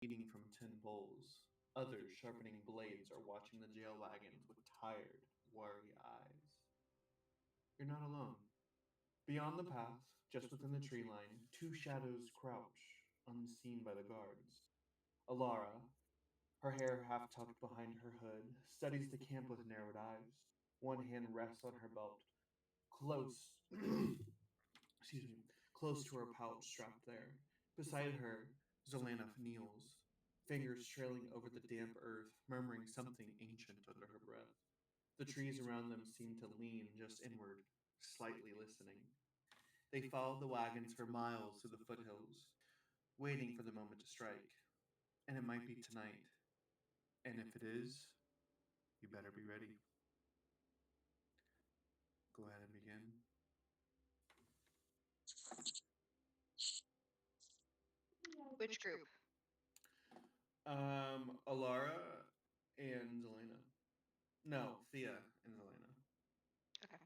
eating from tin bowls. Others, sharpening blades or watching the jail wagons with tired, worry eyes. You're not alone. Beyond the path, just within the tree line, two shadows crouch, unseen by the guards. Alara, her hair half tucked behind her hood, studies the camp with narrowed eyes. One hand rests on her belt, close, excuse me, close to her pouch strapped there. Beside her, Zelena kneels, fingers trailing over the damp earth, murmuring something ancient under her breath. The trees around them seem to lean just inward, slightly listening. They follow the wagons for miles through the foothills, waiting for the moment to strike. And it might be tonight. And if it is, you better be ready. Go ahead and begin. Which group? Alara and Zelena. No, Thea and Zelena. Okay.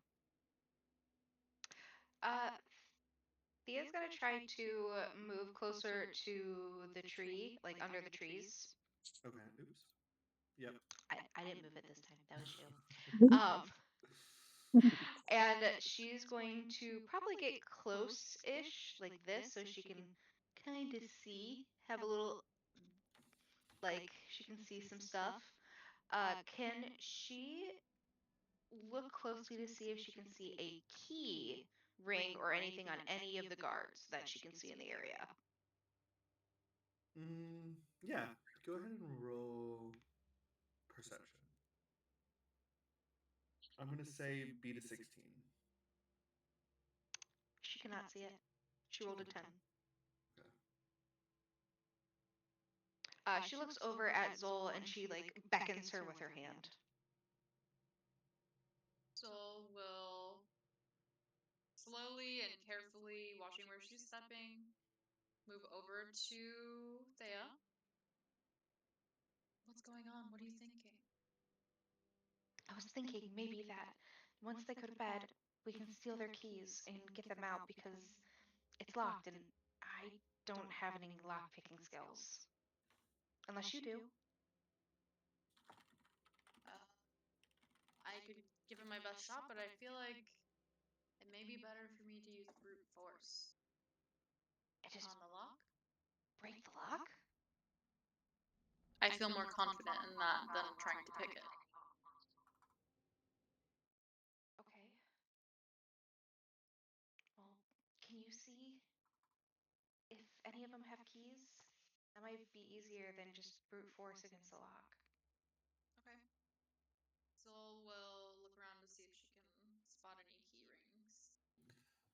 Uh, Thea's gonna try to move closer to the tree, like under the trees. Okay, oops. Yep. I didn't move it this time. That was you. Um, and she's going to probably get close-ish, like this, so she can kind of see, have a little, like, she can see some stuff. Can she look closely to see if she can see a key ring or anything on any of the guards that she can see in the area? Yeah, go ahead and roll perception. I'm going to say B to 16. She cannot see it. She rolled a 10. Okay. She looks over at Zol and she like beckons her with her hand. Sol will slowly and carefully, watching where she's stepping, move over to Thea. What's going on? What are you thinking? I was thinking maybe that once they go to bed, we can steal their keys and get them out because it's locked and I don't have any lock picking skills. Unless you do. I could give it my best shot, but I feel like it may be better for me to use brute force. I just On the lock? break the lock? I feel more confident in that than trying to pick it. Okay. Well, can you see if any of them have keys? That might be easier than just brute force against the lock. Okay. Sol will look around to see if she can spot any key rings.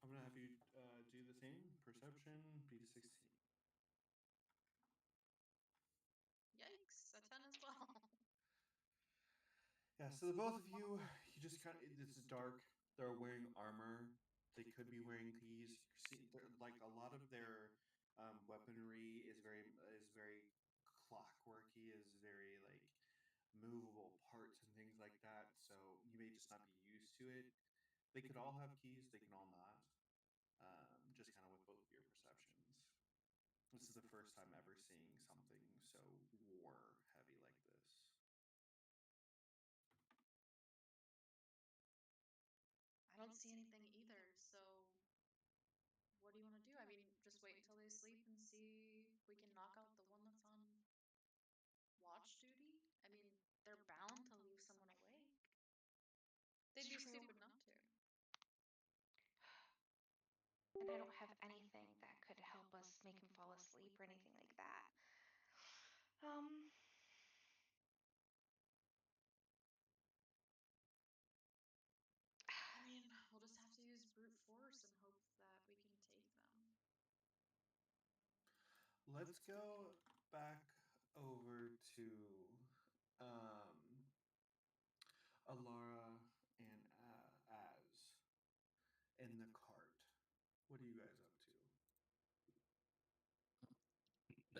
I'm going to have you do the same. Perception, B to 16. Yikes, a 10 as well. Yeah, so the both of you, you just kind of, this is dark. They're wearing armor. They could be wearing keys. Like a lot of their weaponry is very clockworky, is very like movable parts and things like that. So you may just not be used to it. They could all have keys. They can all not. Just kind of with both of your perceptions. This is the first time ever seeing something so war heavy like this. I don't see anything either, so what do you want to do? I mean, just wait until they sleep and see if we can knock out the one that's on watch duty? I mean, they're bound to leave someone awake. They'd be stupid not to. And I don't have anything that could help us make him fall asleep or anything like that. Um, I mean, we'll just have to use brute force and hope that we can take them. Let's go back over to um, Alara and Az in the cart. What are you guys up to?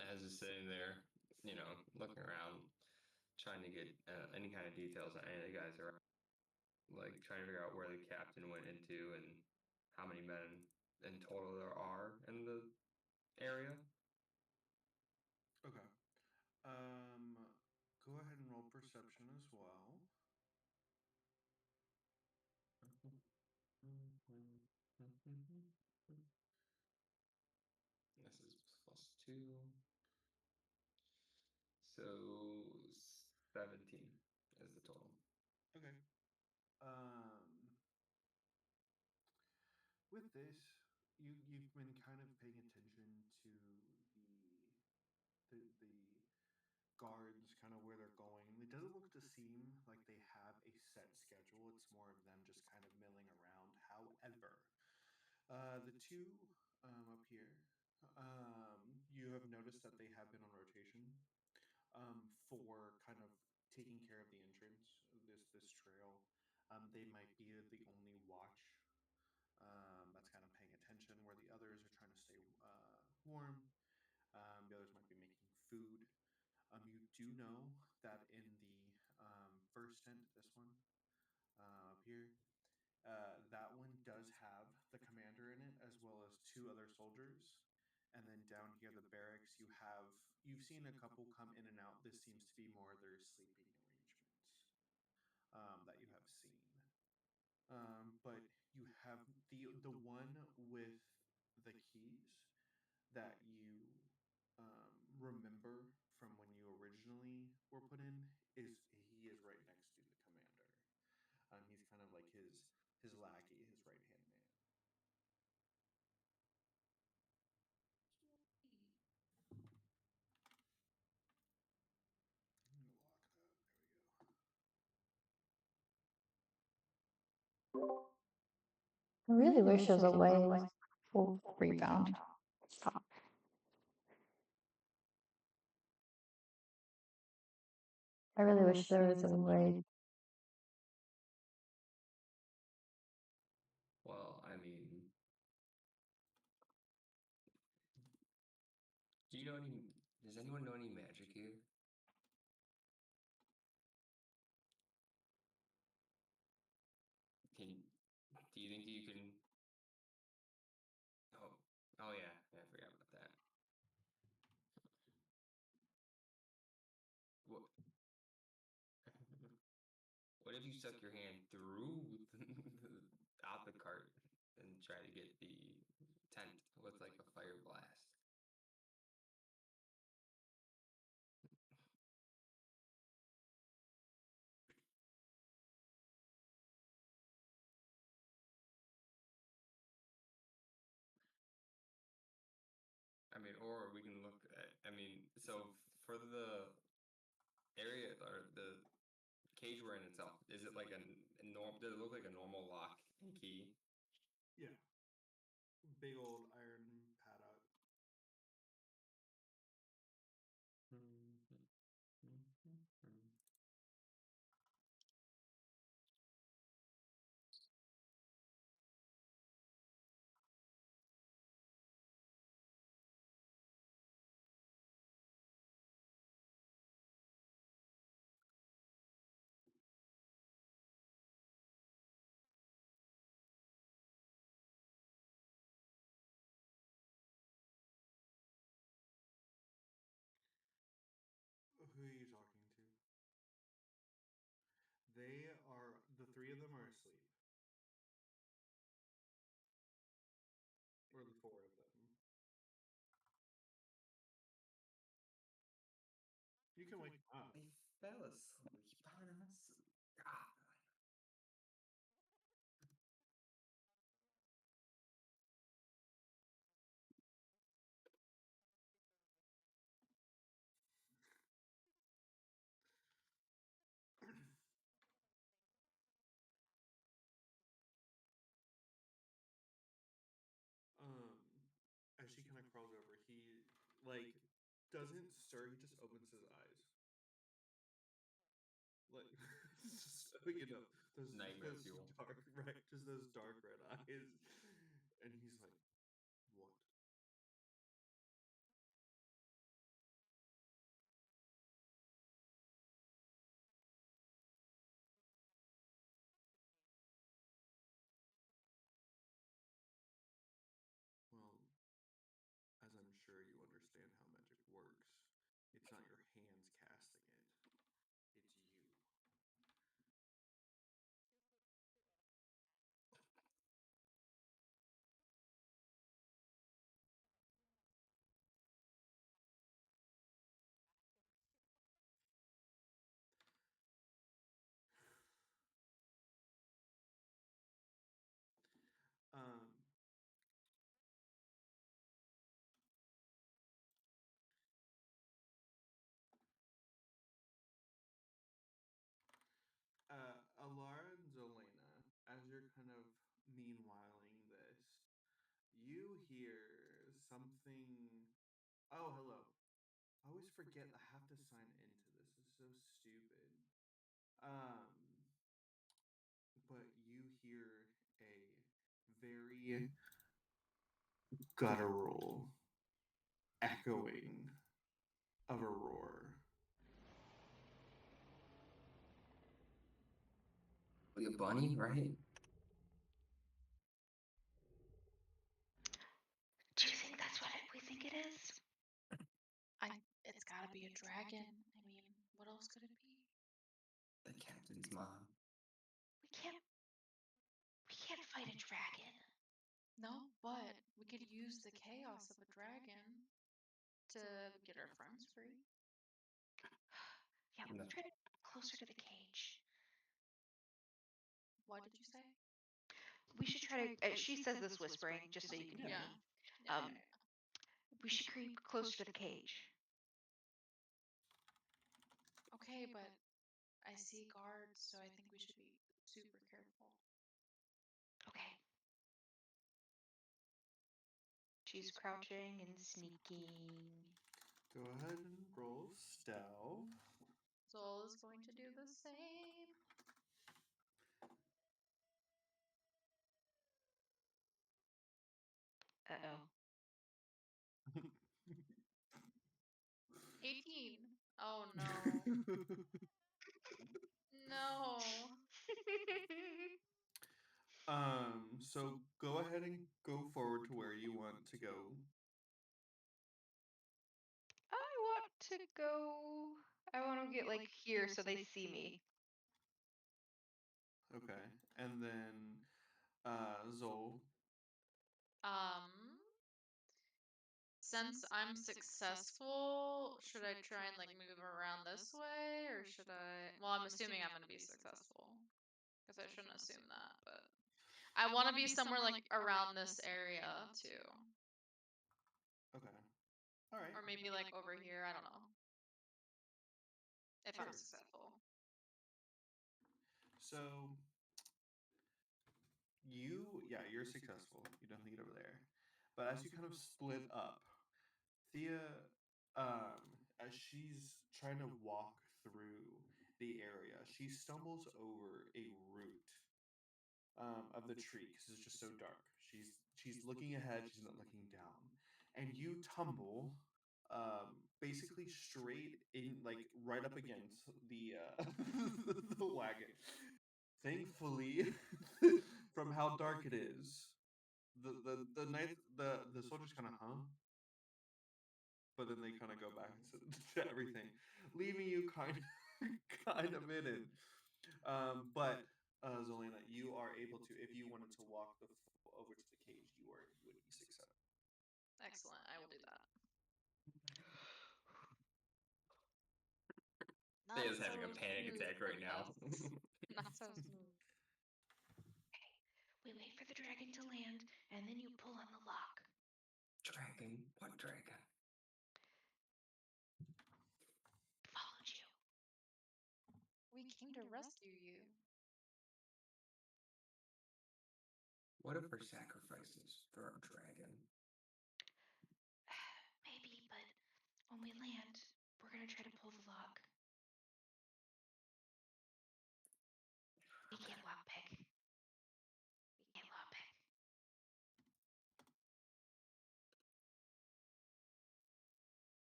As is sitting there, looking around, trying to get any kind of details on any of the guys around, like trying to figure out where the captain went into and how many men in total there are in the area. Okay. perception as well. This is +2. So 17 is the total. Okay. With this, you've been kind of paying attention to the guards, kind of where they're going. It doesn't look to seem like they have a set schedule. It's more of them just kind of milling around. However, the two up here, you have noticed that they have been on rotation for kind of taking care of the entrance of this trail. They might be the only watch that's kind of paying attention, where the others are trying to stay warm. The others might be making food. You do know that in the first tent, this one up here, that one does have the commander in it, as well as two other soldiers. And then down here, the barracks, you've seen a couple come in and out. This seems to be more their sleeping arrangements that you have seen. But you have the one with the keys that you remember from when you originally were put in he is right next to the commander. He's kind of like his lackey, his right hand man. I'm gonna lock that. There we go. I really wish there was a way like full rebound. Stop. I really wish there was a way. Well, I mean, does anyone know any magic here? Do you think you can? Oh yeah, I forgot about that. What? What if you stuck your hand through out the cart and try to get the tent with like a fire blast? I mean, or we can look at, so for the area or the cage we're in itself, is it like does it look like a normal lock and key? Yeah. Big old iron paddock. Who are you talking to? The three of them are asleep. Or the four of them. You can wake them up. They fell asleep on us. God. As she kind of crawls over, he like doesn't stir. He just opens his eyes. Like just so you know, Nightmare those fuel. dark, right? Just those dark red eyes, and he's like, "What?" Well, as I'm sure you understand how magic works, it's not your hands casting it, it's you. something. Oh, hello. I always forget I have to sign into this. It's so stupid. But you hear a very guttural echoing of a roar. Like a bunny, right? Do you think that's what we think it is? It's gotta be a dragon. I mean, what else could it be? The captain's mom. We can't fight a dragon. No, but we could use the chaos of a dragon to get our friends free. Yeah, No. try closer to the cage. What did you say? We should try to. She says this whispering, just so you can hear Yeah. me. Yeah. We should creep closer to the cage. Okay, but I see guards, so I think we should be super careful. Okay. She's crouching and sneaking. Go ahead and roll stealth. Zol is going to do the same. Uh-oh. 18. Oh no. No. So go ahead and go forward to where you want to go. I want to get like here so they see me. Okay. And then Zol. Since I'm successful, should I try and like move around this way, or should I? Well, I'm assuming I'm going to be successful because I shouldn't assume that, but I want to be somewhere like around this area too, Okay. All right. or maybe like over here. I don't know if I'm Sure. successful. So you're successful. You definitely get over there. But as you kind of split up, Thea, as she's trying to walk through the area, she stumbles over a root of the tree because it's just so dark. She's looking ahead. She's not looking down, and you tumble basically straight in, like right up against the the wagon. Thankfully, from how dark it is, the soldiers kind of but then they kind of go back to everything, leaving you kind of hidden. But Zelena, you are able to, if you wanted to walk over to the cage, you would be successful. Excellent. I will do that. Thea's having a panic attack right now. Not so smooth. We wait for the dragon to land, and then you pull on the lock. Dragon? What dragon? Followed you. We came to rescue you. What if our sacrifices for our dragon? Maybe, but when we land, we're gonna try to pull the lock. We can't lockpick. We can't lockpick.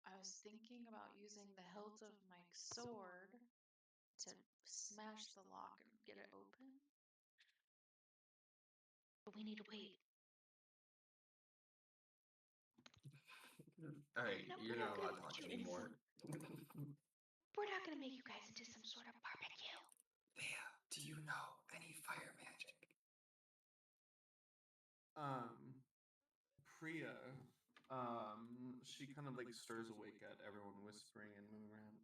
I was thinking about using the hilt of my sword to smash the lock and get it open. But we need to wait. Alright, No, you're we're not not allowed to gonna talk put you in anymore. We're not gonna make you guys into some sort of barbecue. Thea, do you know any fire magic? Priya, she kind of like stirs awake at everyone whispering and moving around.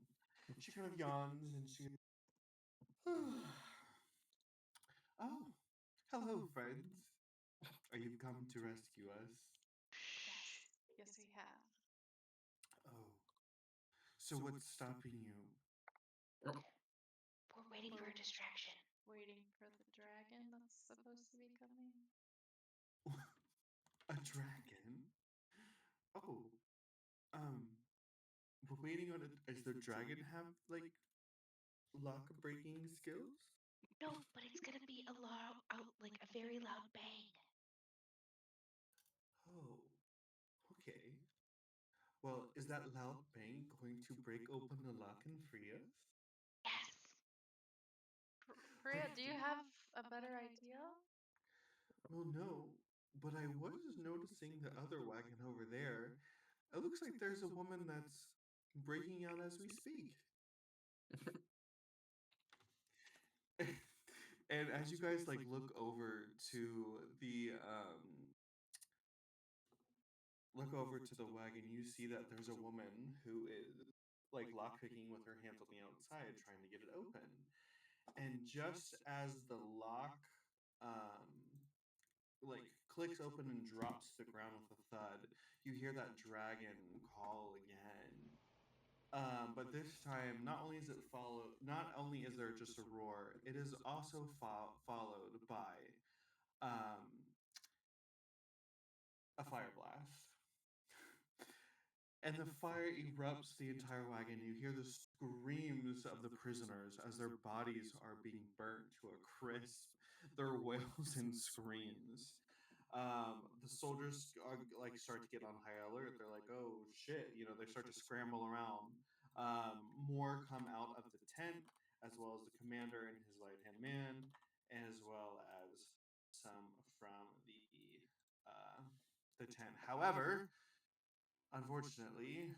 She kind of yawns and she. Oh, hello, friends. Are you come to rescue us? Yes, we have. Oh, so what's stopping you? We're waiting for a distraction. Waiting for the dragon that's supposed to be coming. A dragon? waiting on it. Does the dragon have like lock breaking skills? No, but it's gonna be a like a very loud bang. Oh, okay. Well, is that loud bang going to break open the lock and free us? Yes. Priya, do you have a better idea? Well, no, but I was noticing the other wagon over there. It looks like there's a woman that's breaking out as we speak. And as you guys like look over to the wagon, you see that there's a woman who is like lockpicking with her hands on the outside trying to get it open. And just as the lock um like clicks open and drops to the ground with a thud, you hear that dragon call again. But this time, not only is there just a roar, it is also followed by um, a fire blast. And the fire erupts the entire wagon. You hear the screams of the prisoners as their bodies are being burnt to a crisp. Their wails and screams. The soldiers like start to get on high alert. They're like, "Oh shit!" You know, they start to scramble around. More come out of the tent, as well as the commander and his right-hand man, as well as some from uh, the tent. However, unfortunately,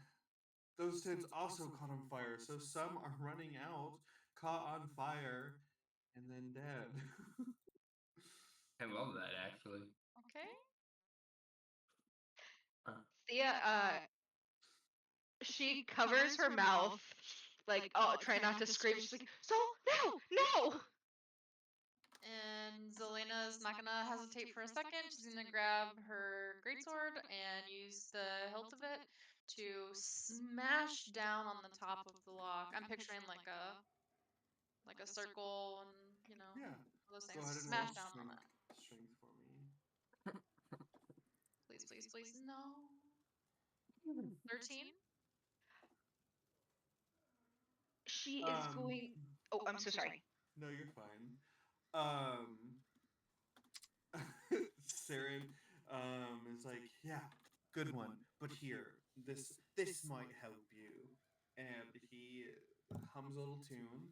those tents also caught on fire, so some are running out, caught on fire, and then dead. I love that actually. Okay. Thea, she covers her mouth, like, oh, try not to scream. She's like, so, no, no! And Zelena is not gonna hesitate for a second. She's gonna grab her greatsword and use the hilt of it to smash down on the top of the lock. I'm picturing like a circle and Yeah. all those Go things. ahead and roll Smash down on that. strength for me. Please, please, please. No. 13. She is going. Oh, I'm so sorry. No, you're fine. Saren is like, yeah, good one, but here, this might help you. And he hums a little tune,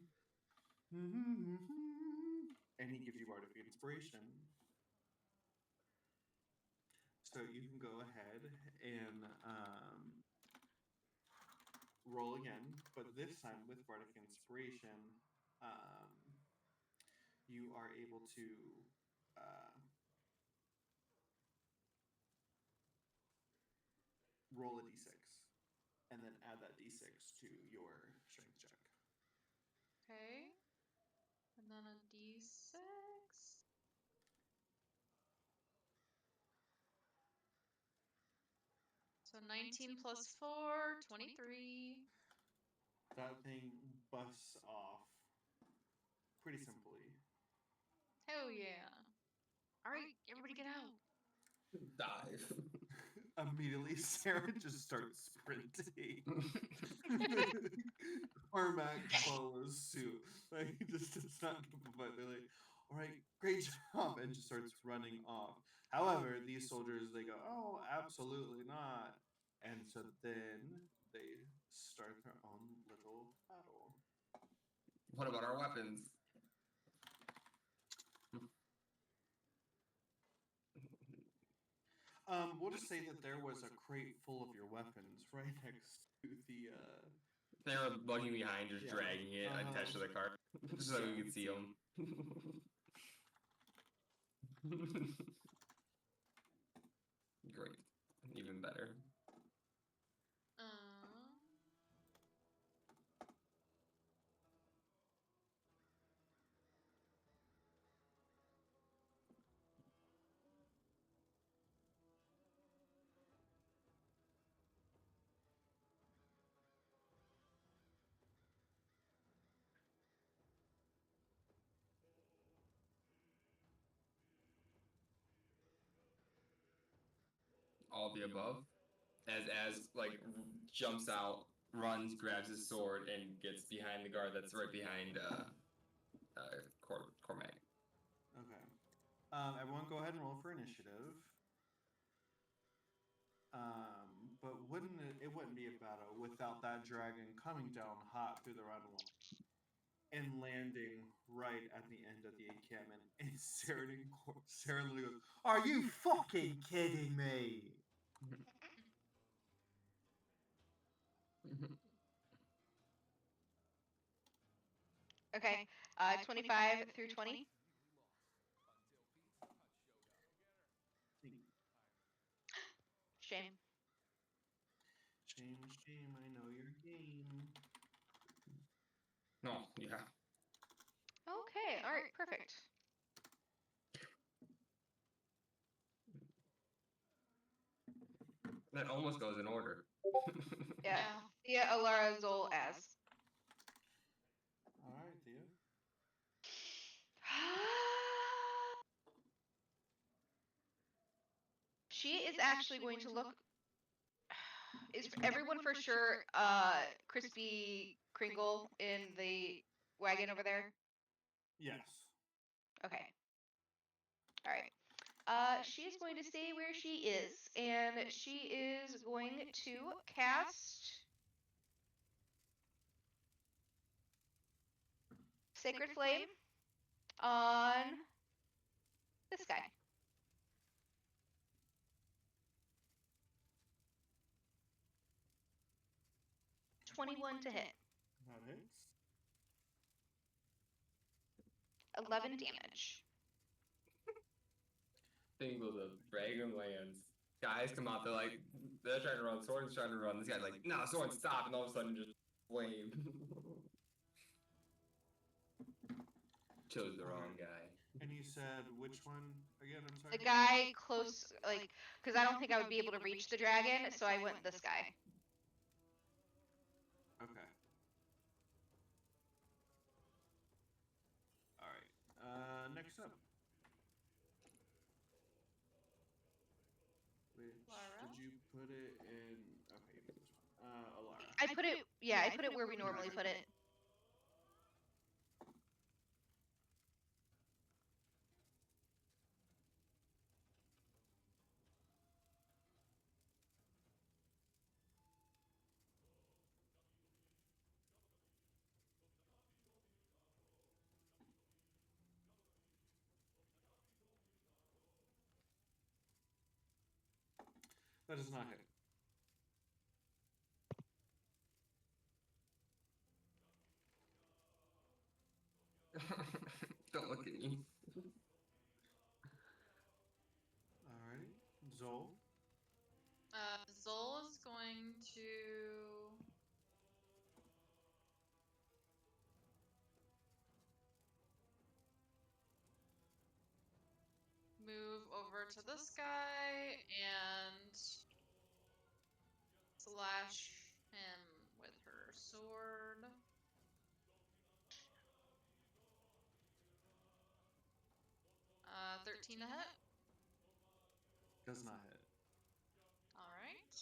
and he gives you bardic inspiration. So you can go ahead and roll again, but this time with bardic inspiration, um, you are able to uh, roll a d6 and then add that d6 to your strength check. Okay. And then a d6. So 19 plus 4, 23. That thing busts off pretty simply. Hell yeah. All right, everybody get out. Dive. Immediately, Sarah just starts sprinting. Cormac follows suit. Like, he just does not give a fuck. They're like, all right, great job, and just starts running off. However, these soldiers, they go, oh, absolutely not. And so then they start their own little battle. What about our weapons? We'll just say that there was a crate full of your weapons right next to the. They were bugging behind, just Yeah. dragging it attached to the cart, just so we could see them. Great, even better. All the above, as like jumps out runs, grabs his sword, and gets behind the guard that's right behind Cormac. Okay. Everyone go ahead and roll for initiative. But it wouldn't be a battle without that dragon coming down hot through the runway and landing right at the end of the encampment. And Sarah literally goes, "Are you fucking kidding me?" Okay. 25 through 20. Shame. Shame, I know your game. No, yeah. Okay, all right, perfect. That almost goes in order. Yeah. Thea, Alara, Zol, Az. All right, Thea. She is actually going to look. Is everyone for sure Crispy Kringle in the wagon over there? Yes. Okay. All right. She is going to stay where she is, and she is going to cast Sacred Flame on this guy. $21 to hit. That hits. 11 damage. Single the dragon lands. Guys come out, they're trying to run, Sword's trying to run. This guy's like, no, Sword, stop, and all of a sudden just flame. Chose the wrong guy. And you said which one again? I'm sorry. The guy close, because I don't think I would be able to reach the dragon, so I went this guy. Okay. All right. Next up. Which did you put it in? Okay, this one. Alara. I put it, yeah, I put it where we normally put it. That does not hit. Don't look at me. Alrighty. Zol. Zol is going to move over to this guy and slash him with her sword. Uh, 13 to hit. Does not hit. All right.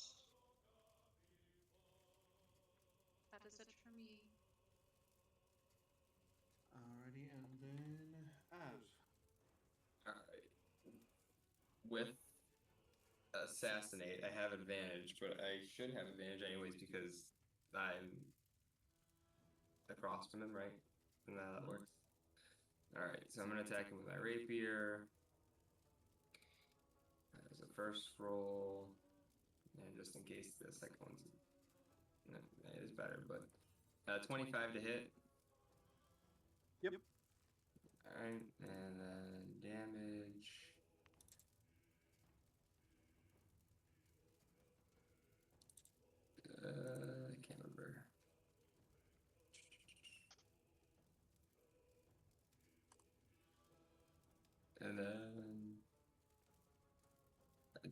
That is it for me. Alrighty, and then Az. Alright. With Assassinate, I have advantage, but I should have advantage anyways because I'm across from him, right? Isn't that how that works? Alright, so I'm going to attack him with my rapier. As a first roll. And just in case the second one's is better, but 25 to hit. Yep. Alright, and then damage. I can't remember. And then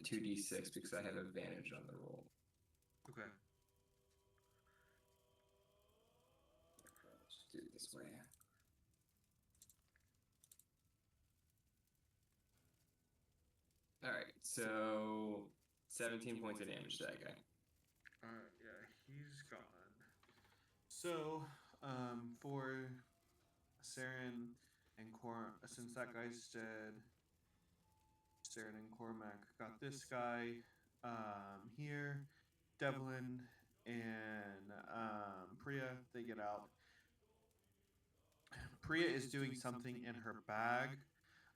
2d6 because I have advantage on the roll. Okay. Let's do it this way. Alright, so 17 points of damage to that guy. Alright, yeah, he's gone. So, for Saren and since that guy's dead, Saren and Cormac got this guy here. Devlin and Priya, they get out. Priya is doing something in her bag,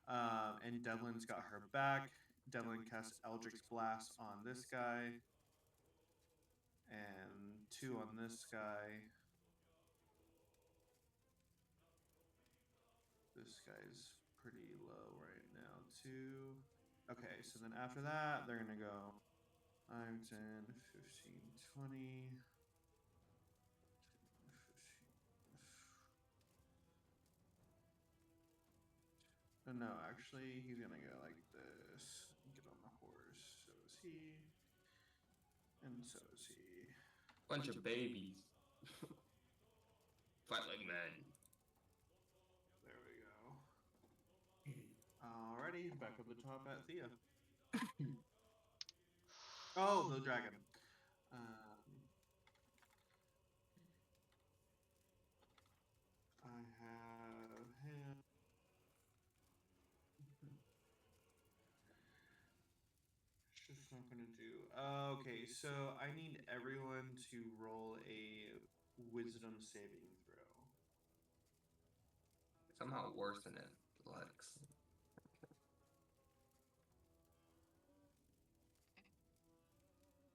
and Devlin's got her back. Devlin casts Eldritch Blast on this guy, and 2 on this guy. This guy's pretty low right now, too. Okay, so then after that, they're going to go 5, 10, 15, 20. 15. No, actually, he's going to go like this. Get on the horse. So is he. And so is he. Bunch of babies. Fight like men. There we go. Alrighty, back up the top at Thea. Oh, the dragon. I have him. It's just not gonna do. Okay, so I need everyone to roll a wisdom saving throw. Somehow worse than athletics.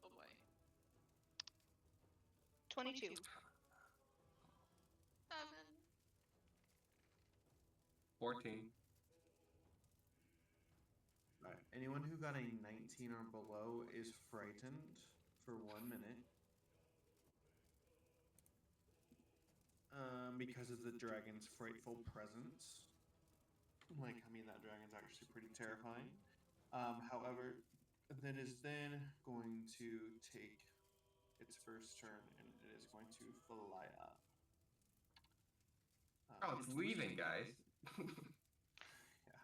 Oh boy. 22. 7. 14. Alright, anyone who got a 19 or below is frightened for 1 minute. Because of the dragon's frightful presence. Like, I mean, that dragon's actually pretty terrifying. However, that is then going to take its first turn, and it is going to fly up. Oh, it's leaving, guys. Yeah.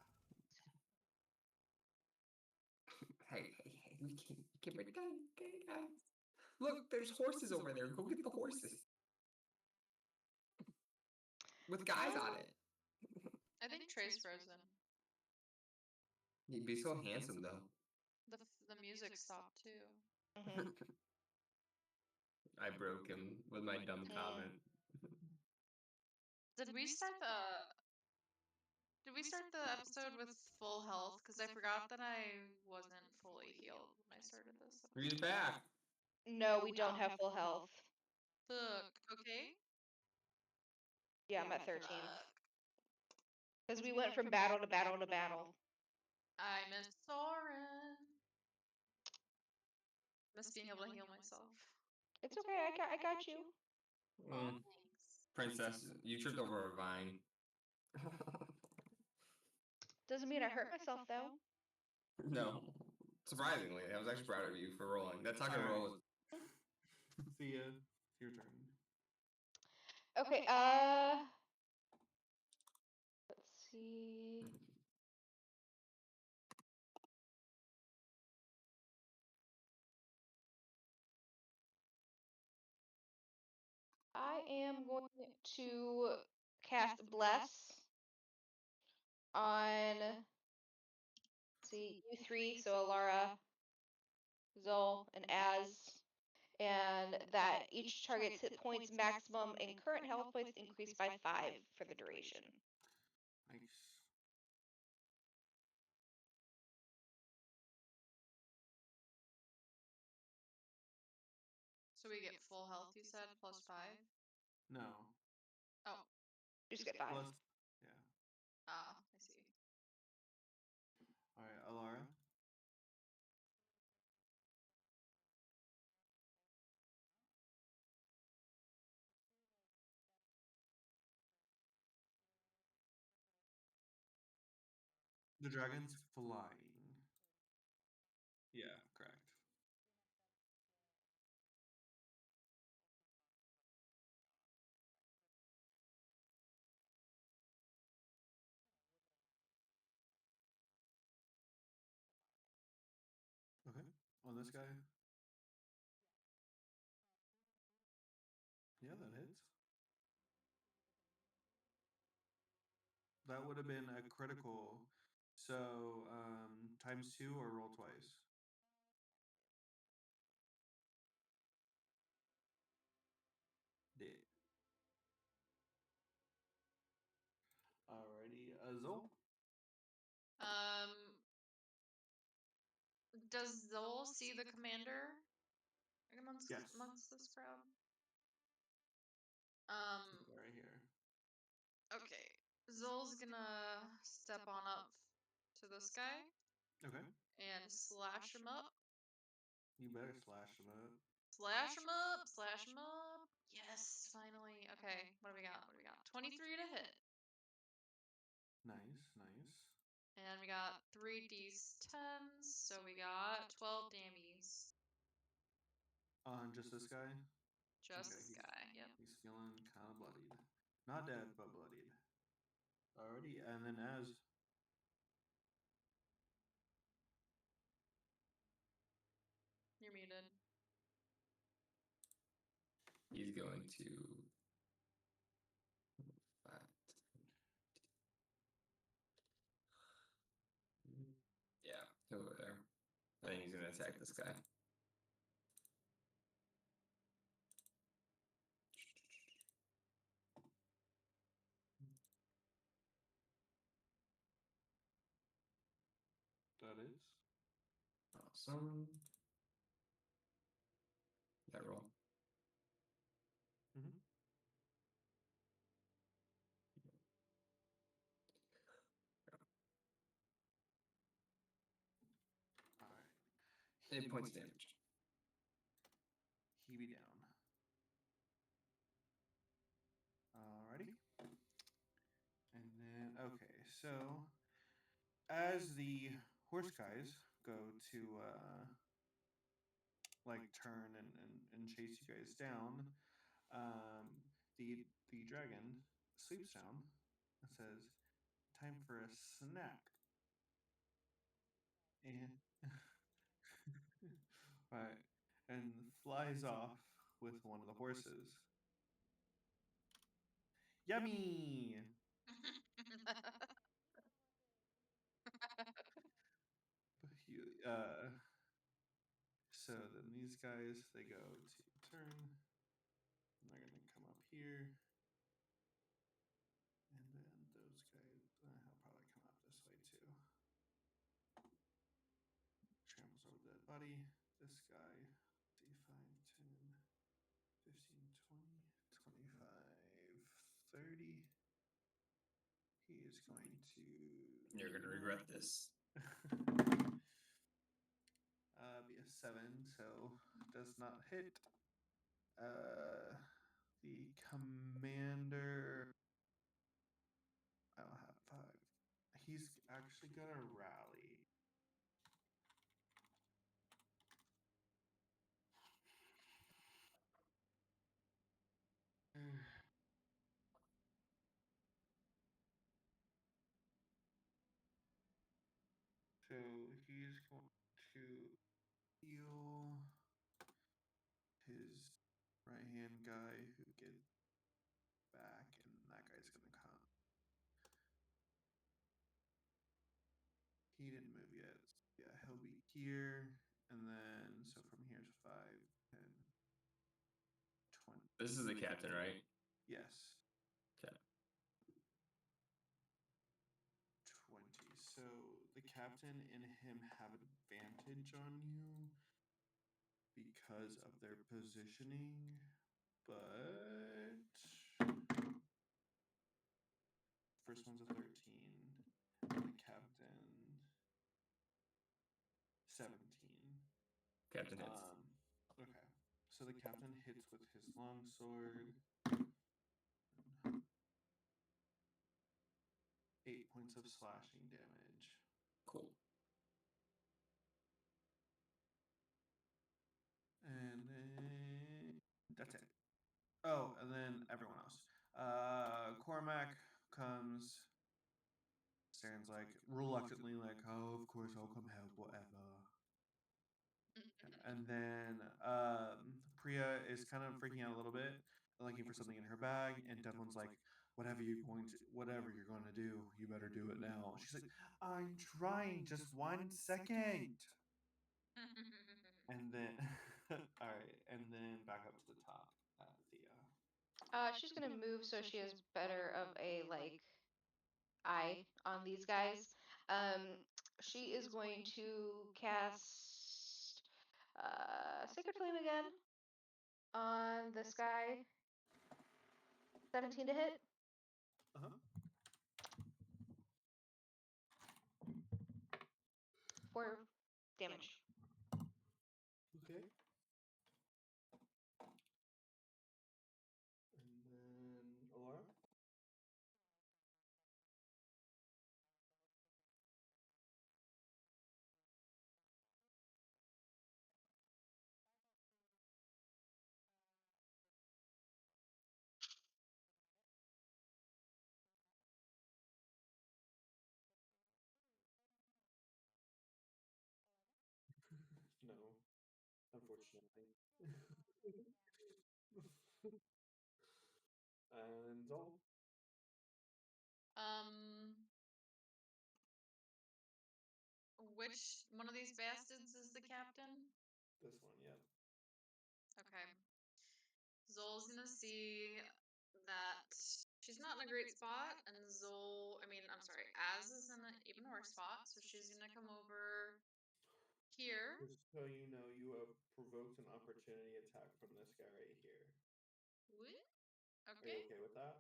Hey, we can't get rid of guys. Look, there's horses over there. Go get the horses. With guys on it. I think Trey's frozen. He'd be so handsome, though. The music stopped too. Mhm. I broke him with my dumb comment. Did we start the episode with full health? Because I forgot that I wasn't fully healed when I started this. He's back. No, we don't have full health. Fuck. Okay. Yeah, I'm at 13. Because we went from battle to battle to battle. I miss Soren. Miss being able to heal myself. It's okay, I got you. Oh, thanks. Princess, you tripped over a vine. Doesn't mean I hurt myself, though. No. Surprisingly, I was actually proud of you for rolling. That's not gonna roll. Thea, your turn. Okay, let's see. I am going to cast Bless on, see, you 3, so Alara, Zol, and Az. And that each target's hit points maximum and current health points increase by 5 for the duration. Nice. So we get full health, you said, +5? No. Oh. You just get 5. Plus, yeah. Ah, I see. Alright, Alara. The dragon's flying. Yeah, correct. Okay. On this guy. Yeah, that hits. that would have been a critical. So times 2 or roll twice. Did. Alrighty, Zol. Does Zol see the commander Yes. amongst this crowd? Right here. Okay. Zol's gonna step on up to this guy Okay. and slash him up. You better slash him up. Slash him up. Slash him up. Yes, finally. Okay, what do we got? 23 to hit. Nice, nice. And we got 3d10s, so we got 12 dammies. On just this guy? Just Okay, this guy, yep. He's feeling kind of bloodied. Not dead, but bloodied. Alrighty, and then as You're muted. He's going to. Yeah, over there. I think he's going to attack this guy. that is. Awesome. That roll. Mm-hmm. Alright. 8 points of damage. He be down. Alrighty. And then, okay, so as the horse guys go to like turn and chase you guys down, the dragon sleeps down and says, "Time for a snack." And right, and flies off with one of the horses. Yummy. So then these guys, they go to turn. And they're gonna come up here. And then those guys, he'll probably come up this way too. Tramples over the buddy. This guy, D5, 10, 15, 20, 25, 30. He is going to. You're going to regret this. Be a 7, so does not hit. The commander. I don't have 5. He's actually gonna rally. So he's going to heal his right hand guy who gets back, and that guy's gonna come. He didn't move yet. Yeah, he'll be here, and then so from here to 5, 10, 20. This is the captain, right? Yes. Okay. 20. So the captain and him have advantage on you because of their positioning, but first one's a 13. And the captain 17. Captain hits. Okay. So the captain hits with his longsword. 8 points of slashing damage. Cool. And then that's it. Oh, and then everyone else. Cormac comes. Stan's like reluctantly, like, "Oh, of course I'll come help, whatever." And then Priya is kind of freaking out a little bit, looking for something in her bag, and Devlin's like, whatever you're going to do, you better do it now. She's like, I'm trying, just 1 second. And then, all right, and then back up to the top, Thea. She's gonna move so she has better of a like eye on these guys. She is going to cast Sacred Flame again on this guy. 17 to hit. Uh-huh. 4 damage. Okay. And then Alara? No, unfortunately. And Zol? Which one of these bastards is the captain? This one, yep. Okay. Zol's gonna see that she's not in a great spot, and I'm sorry, Az is in an even worse spot, so she's gonna come over here. Just so you know, you have provoked an opportunity attack from this guy right here. What? Are Okay. you okay with that?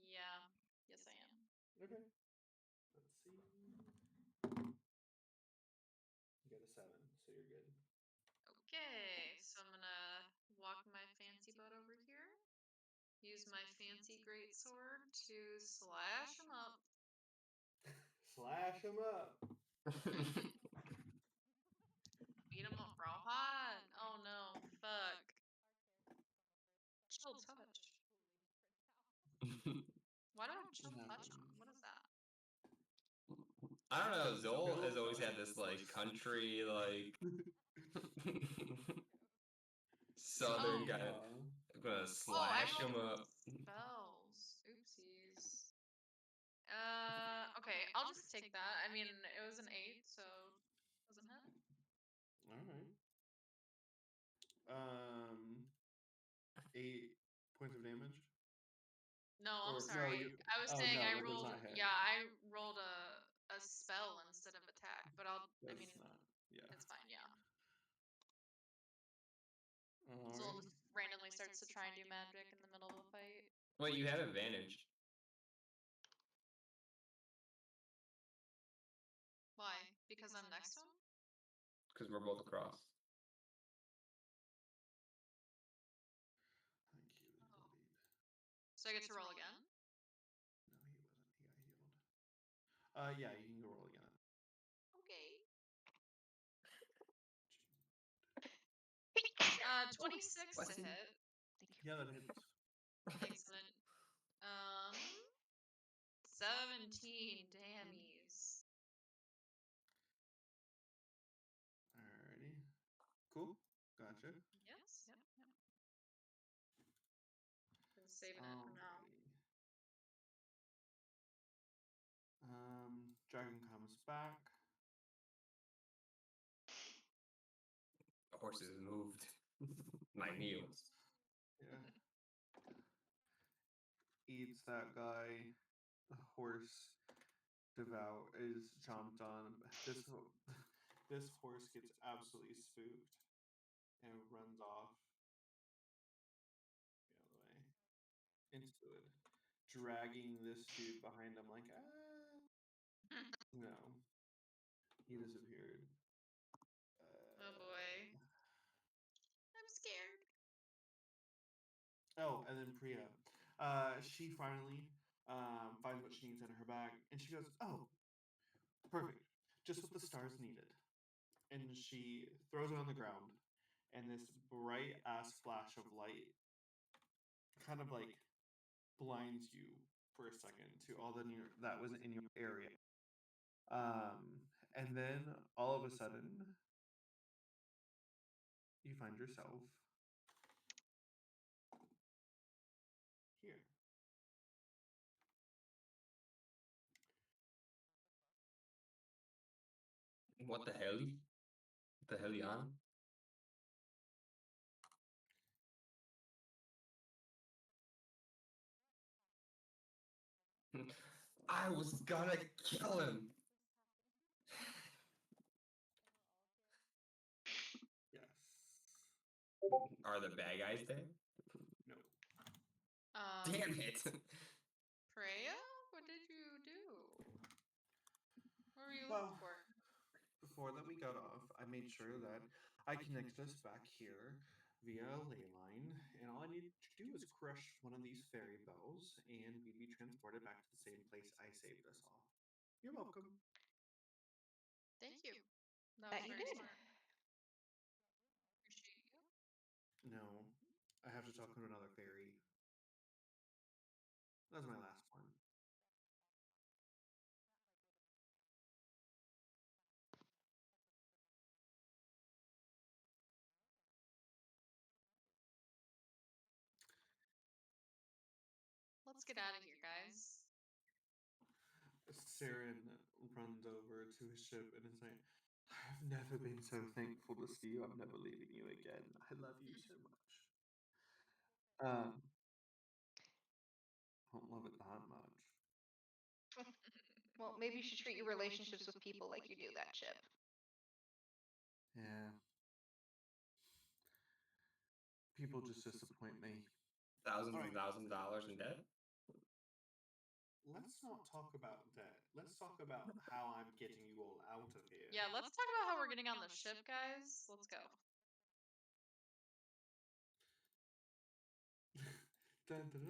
Yeah. Yes, I am. Okay. Let's see. You got a 7, so you're good. Okay, so I'm gonna walk my fancy butt over here. Use my fancy great sword to slash him up. Slash him up. Beat him up real hard. Oh no, fuck. Chill touch. Why do I have chill touch on? What is that? I don't know. Zol has always had this like country like southern kind of. I'm gonna slash him up. Spells. Oopsies. Okay, I'll just take that. I mean, it was an 8, so doesn't hit. All right. 8 points of damage. No, I'm Or- sorry. no, you- I was oh, saying no, I that does rolled. not hit. Yeah, I rolled a spell instead of attack, but I That's mean, not. Yeah. it's fine. Yeah. All Zol right. just randomly starts to try and do magic in the middle of the fight. Wait, you have advantage Why? Because I'm next to him? because we're both across. I think he was bloodied. So I get to roll again? No, he wasn't. He got healed. Yeah, you can go roll again. Okay. 26 to hit. Yeah, that hits. Excellent. 17 dammies. Alrighty. Cool. Gotcha. Yes. Yep. Been saving it for now. Dragon comes back. The horses moved. My meals. Yeah. Eats that guy. The horse is chomped on. This horse gets absolutely spooked and runs off the other way into it, dragging this dude behind him like, ah. No. He disappeared. Oh boy. I'm scared. Oh, and then Priya. She finally finds what she needs in her bag, and she goes, "Oh, perfect, just what the stars needed." And she throws it on the ground, and this bright ass flash of light kind of like blinds you for a second to all that was in your area. And then all of a sudden, you find yourself here. What the hell? What the hell, Jan? I was gonna kill him. Yes. Are the bad guys there? No. Damn it! Freya, what did you do? What were you Well, looking for? before that we got off, I made sure that I connected us back here via a ley line, and all I needed to do was crush one of these fairy bells, and we'd be transported back to the same place I saved us all. You're welcome. Thank you. That That was you very did. smart. Appreciate you. No, I have to talk to another fairy. That was my last one. Let's get out of here, guys. Saren runs over to his ship and is like, I've never been so thankful to see you. I'm never leaving you again. I love you so much. Don't love it that much. Well, maybe you should treat your relationships with people like you do that ship. Yeah. People just disappoint me. Thousands Alright. and thousands of dollars in debt? Let's not talk about debt. Let's talk about how I'm getting you all out of here. Yeah, let's talk about how we're getting on the ship, guys. Let's go. Dun, dun,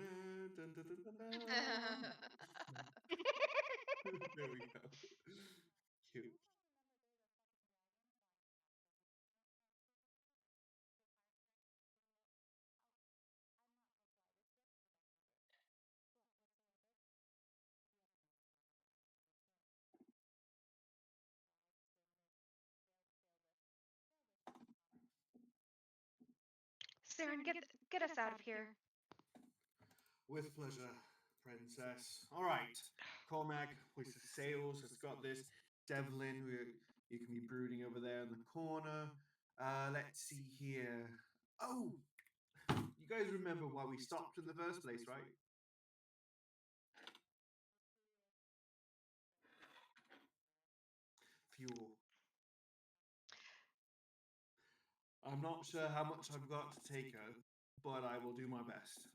dun, dun, dun, dun, dun. There we go. Cute. Saren, get us out of here. With pleasure, princess. All right, Cormac, hoist the sails. Has got this. Devlin, you can be brooding over there in the corner. Let's see here. Oh, you guys remember why we stopped in the first place, right? Fuel. I'm not sure how much I've got to take her, but I will do my best.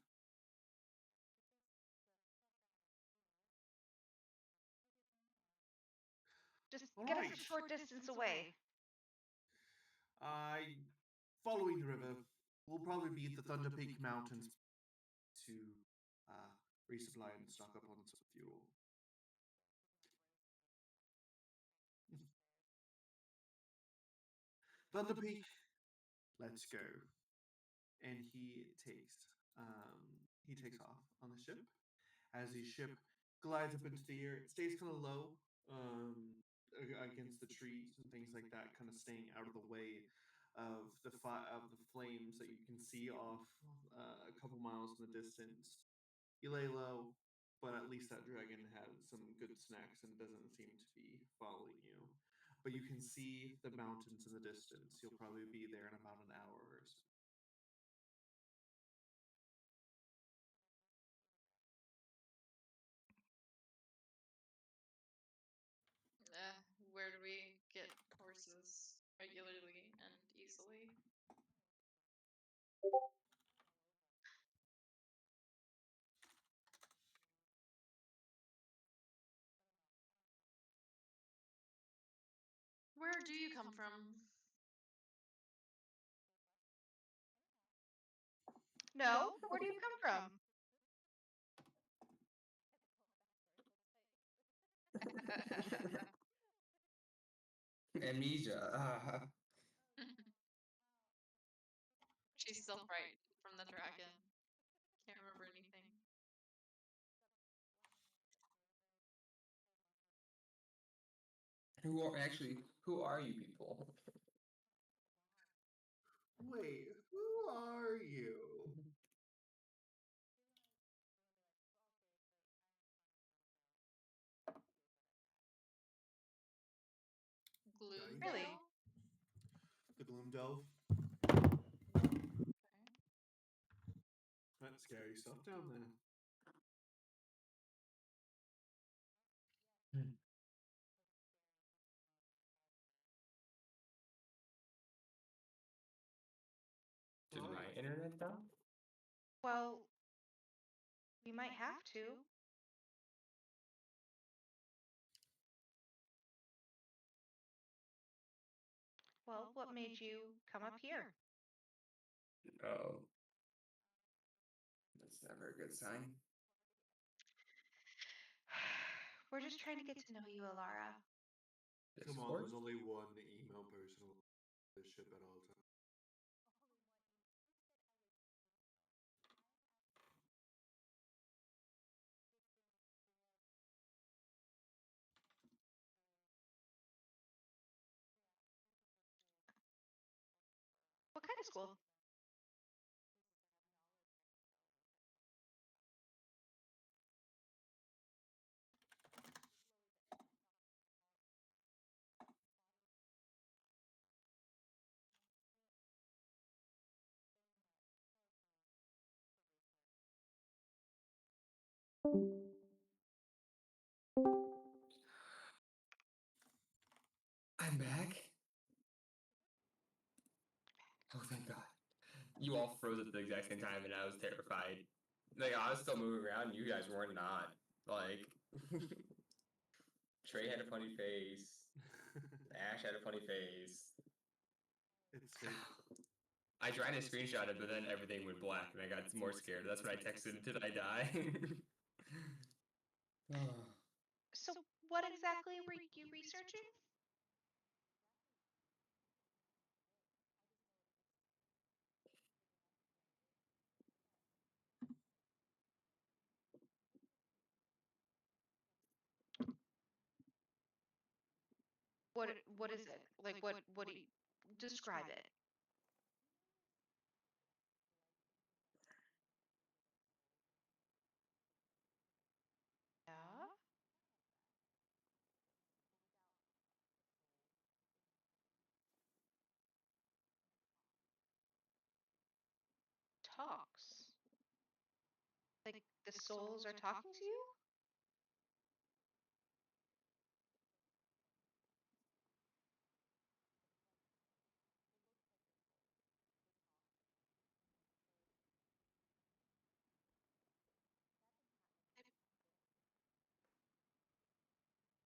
Just All get us right. a short distance away. Following the river, we'll probably be at the Thunder Peak Mountains to resupply and stock up on some fuel. Thunder Peak, let's go. And he takes off on the ship. As the ship glides up into the air, it stays kind of low against the trees and things like that, kind of staying out of the way of the flames that you can see off a couple miles in the distance. You lay low, but at least that dragon had some good snacks and doesn't seem to be following you. But you can see the mountains in the distance. You'll probably be there in about an hour or so. Where do we get horses regularly and easily? Where do you come from? No, where do you come from? Amnesia. She's still frightened from the dragon. Can't remember anything. Who are you people? Wait, who are you? Glue. Really? The Gloom Delve. That's scary stuff down there. Did my internet down? Well, we might have to. Well, what made you come up here? Oh. That's never a good sign. We're just trying to get to know you, Alara. Come on, there's only one emo person on this ship at all times. What kind of school? I'm back. Oh, thank God. You all froze at the exact same time, and I was terrified. Like, I was still moving around, and you guys were not. Like, Trey had a funny face. Ash had a funny face. It's fake. I tried to screenshot it, but then everything went black, and I got more scared. That's when I texted, "Did I die?" So, what exactly were you researching? What is it? Like what do you describe it? Yeah. Talks. Like the souls are talking to you?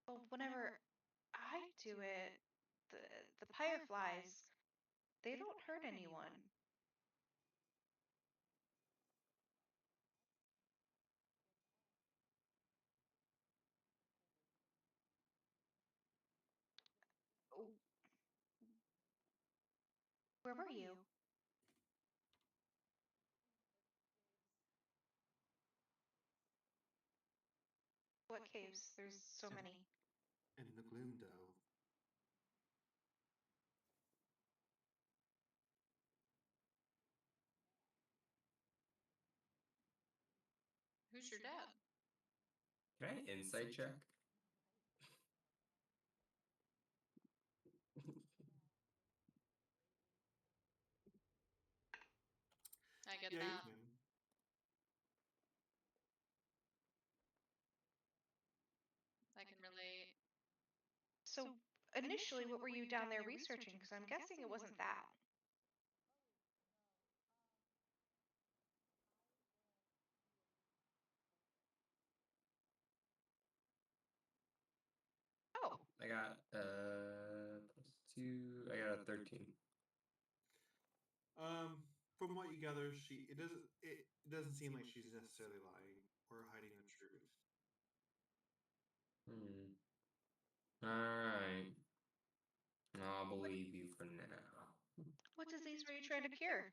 Well, whenever I do it, the the fireflies, they don't hurt anyone. Oh, where were you? What caves? There's so many. In the Gloom Delve. Who's your dad? Can I insight check? I get Yeah, you that. can. I can relate. So initially, what were you down there researching? Because I'm guessing it wasn't that. Oh, I got +2. I got a 13. From what you gather, it doesn't seem like she's necessarily lying or hiding the truth. All right. I'll believe you for now. what disease were you trying to cure?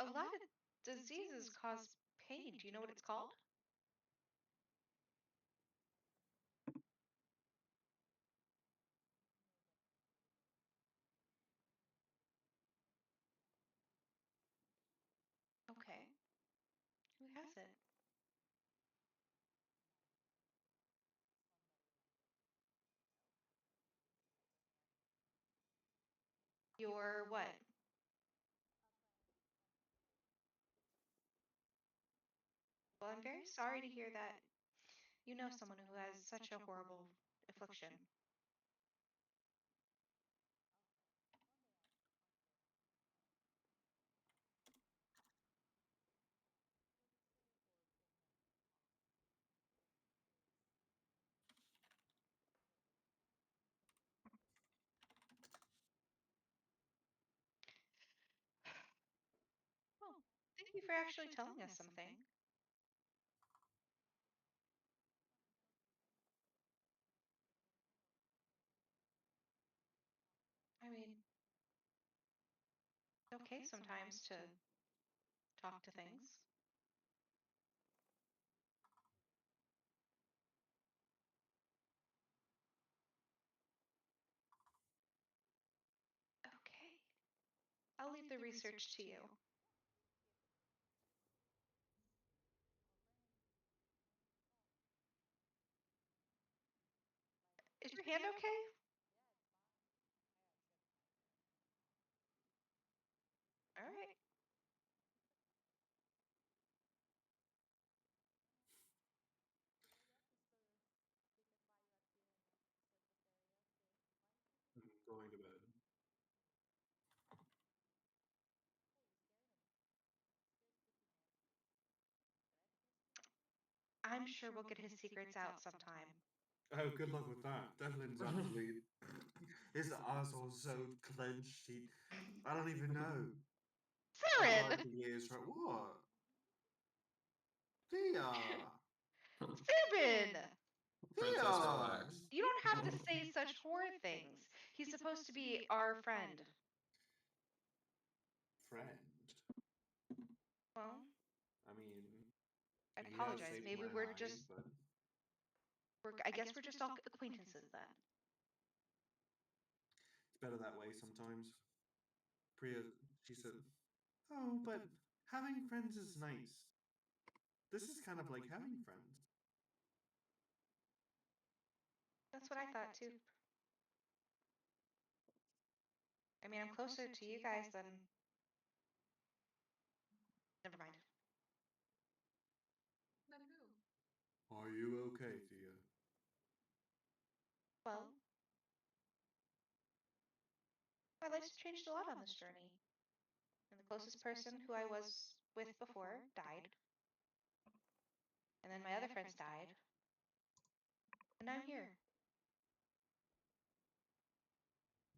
a lot of diseases cause pain. Do you know what it's called? Okay. Who has it? Your what? Well, I'm very sorry to hear that you know someone who has such a horrible affliction. Well, thank you for actually telling us something. I mean, it's okay sometimes to talk to things. Okay. I'll leave the research to you. Is your hand okay? All right. Going to bed. I'm sure we'll get his secrets out sometime. Oh, good luck with that. Devlin's actually his asshole's so clenched. I don't even know. How Saren! dark he is, right? What? Thea! Fibbin! Princess, Thea! relax. You don't have to say such horrid things. He's supposed to be our friend. Friend. Well, I mean, I he has apologize. saved Maybe my we're life, just but I guess we're just all acquaintances then. it's better that way sometimes. Priya, she said, "Oh, but having friends is nice. This is kind of like having friends." That's what I thought too. I mean, I'm closer to you guys than. Never mind. Then who? Are you okay, Thea? Well, my life's changed a lot on this journey. And the closest person who I was with before died. And then my other friends died. And now I'm here.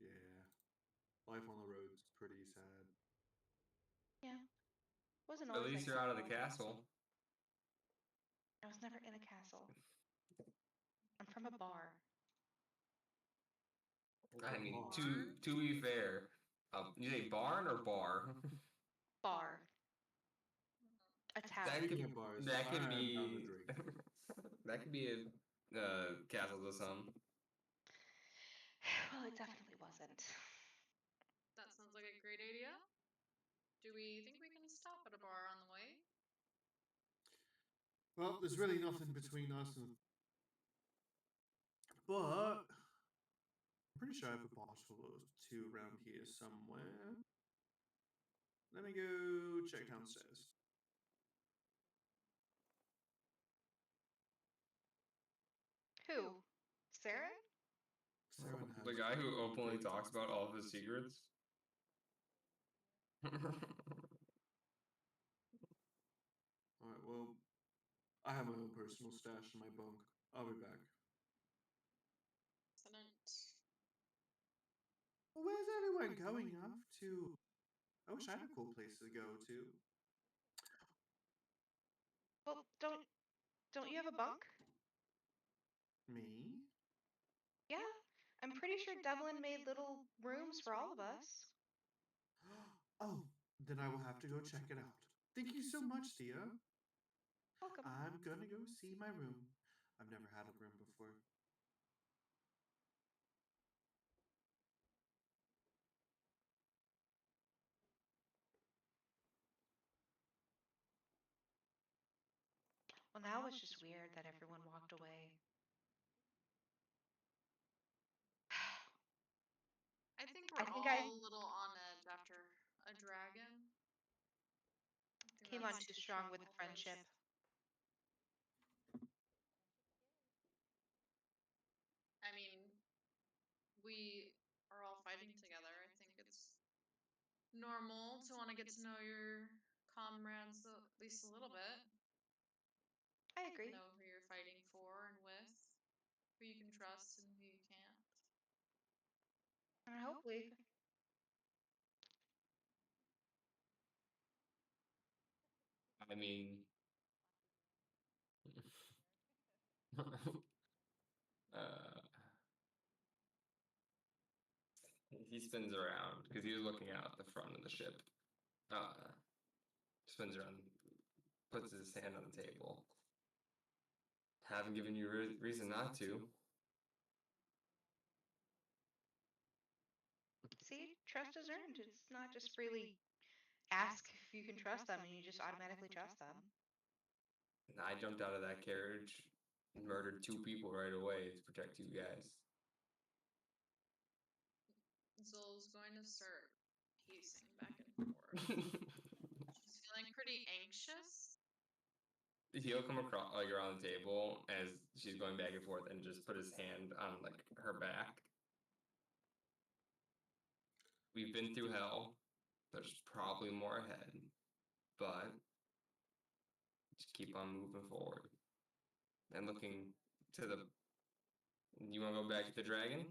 Yeah. Life on the road's pretty sad. Yeah. Wasn't At always least like you're that, out of the though. castle. I was never in a castle. I'm from a bar. I mean, Bar. to be fair, you say barn or bar? Bar. A That tavern. could Speaking of bars, that could I'm down to be drink. that could be a castle to some. Well, it definitely wasn't. That sounds like a great idea. Do we think we can stop at a bar on the way? Well, there's really nothing between us and. But I'm pretty sure I have a bottle or two around here somewhere. Let me go check downstairs. Who? Saren? Saren has The guy who pretty openly good talks about all of his secrets. Alright, well, I have my own personal stash in my bunk. I'll be back. Excellent. Well, where's everyone going off to? I wish I had a cool place to go to. Well, don't you have a bunk? Me? Yeah. I'm pretty sure Devlin made little rooms for all of us. Oh, Then I will have to go check it out. Thank you so much, Thea. Welcome. I'm gonna go see my room. I've never had a room before. Well, now it's just weird that everyone walked away. I think I we're think all I a little on edge after a dragon. I think came on that's too strong with the all it is. friendship. I mean, we are all fighting together. I think it's normal to want to get to know your comrades at least a little bit. I agree. Know who you're fighting for and with, who you can trust and who you can't. And hopefully, I mean, uh, he spins around because he was looking out the front of the ship. Spins around, puts his hand on the table. Haven't given you reason not to. see, trust is earned. It's not just freely ask if you can trust them and you just automatically trust them. And I jumped out of that carriage and murdered 2 people right away to protect you guys. Zol's going to start pacing back and forth. She's feeling pretty anxious. He'll come across like around the table as she's going back and forth and just put his hand on like her back. We've been through hell. There's probably more ahead, but just keep on moving forward and looking to the. You want to go back to the dragon?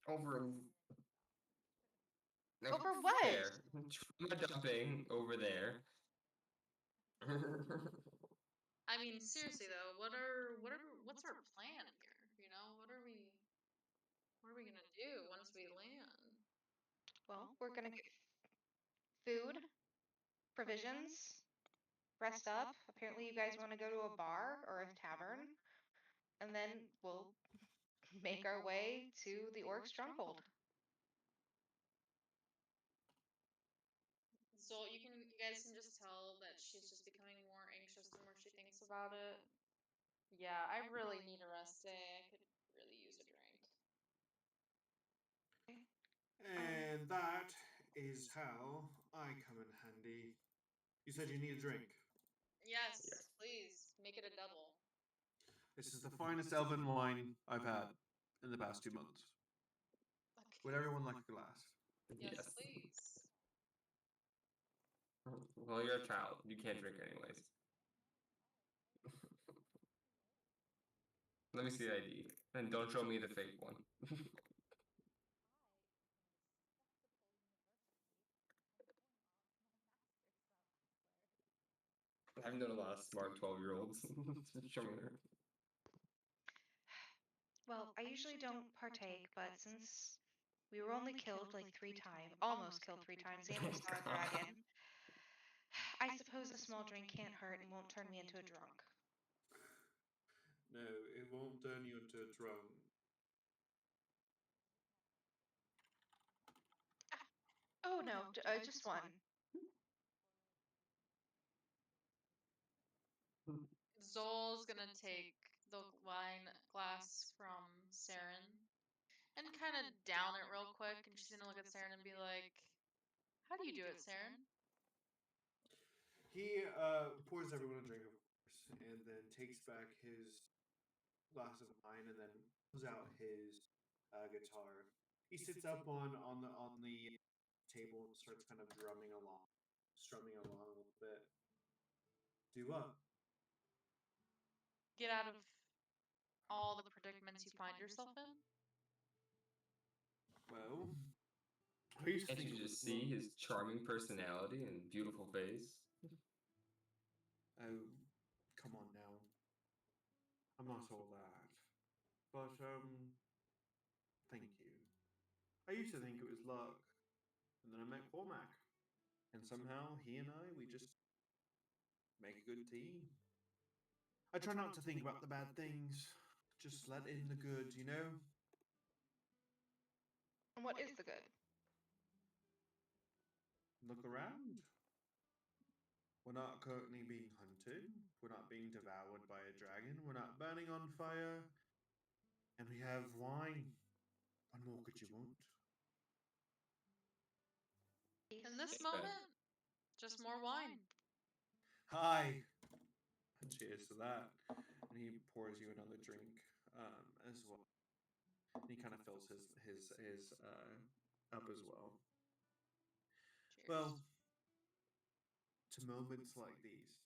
Over. Over what? There. Trauma dumping over there. I mean, seriously though, what's our plan here? You know, what are we gonna do once we land? Well, we're gonna get food, provisions, rest up. Apparently, you guys want to go to a bar or a tavern, and then we'll make our way to the orc stronghold. So you guys can just tell that she's just becoming more anxious the more she thinks about it. Yeah, I really need a rest day. I could really use a drink. And that is how I come in handy. You said you need a drink. Yes, please make it a double. This is the finest elven wine I've had in the past 2 months. Okay. Would everyone like a glass? Yes, please. Well, you're a child. You can't drink anyways. Let me see the ID. And don't show me the fake one. I've known a lot of smart 12-year-olds. Show me her. Well, I usually don't partake, but since we were only killed like 3 times, almost killed 3 times, and we saw a dragon, I suppose a small drink can't hurt and won't turn me into a drunk. No, it won't turn you into a drone. Oh no, just one. Zol's gonna take the wine glass from Saren and kind of down it real quick, and she's gonna look at Saren and be like, "How do you do it, Saren?" He pours everyone a drink, of course, and then takes back his glass of wine, and then pulls out his guitar. He sits up on the table and starts kind of drumming along, strumming along a little bit. Do what? Get out of all the predicaments you find yourself in. Well, I used to Can't think you it was just see his charming personality and beautiful face? Oh, come on now. I'm not all that. But, thank you. I used to think it was luck, and then I met Cormac, and somehow he and I, we just make a good team. I try not to think about the bad things, just let in the good, you know? And what is the good? Look around. We're not currently being hunted. We're not being devoured by a dragon. We're not burning on fire. And we have wine. What more could you want? In this Okay. moment, just more wine. Hi. And cheers to that. And he pours you another drink as well. And he kind of fills his up as well. Cheers. Well, to moments like these.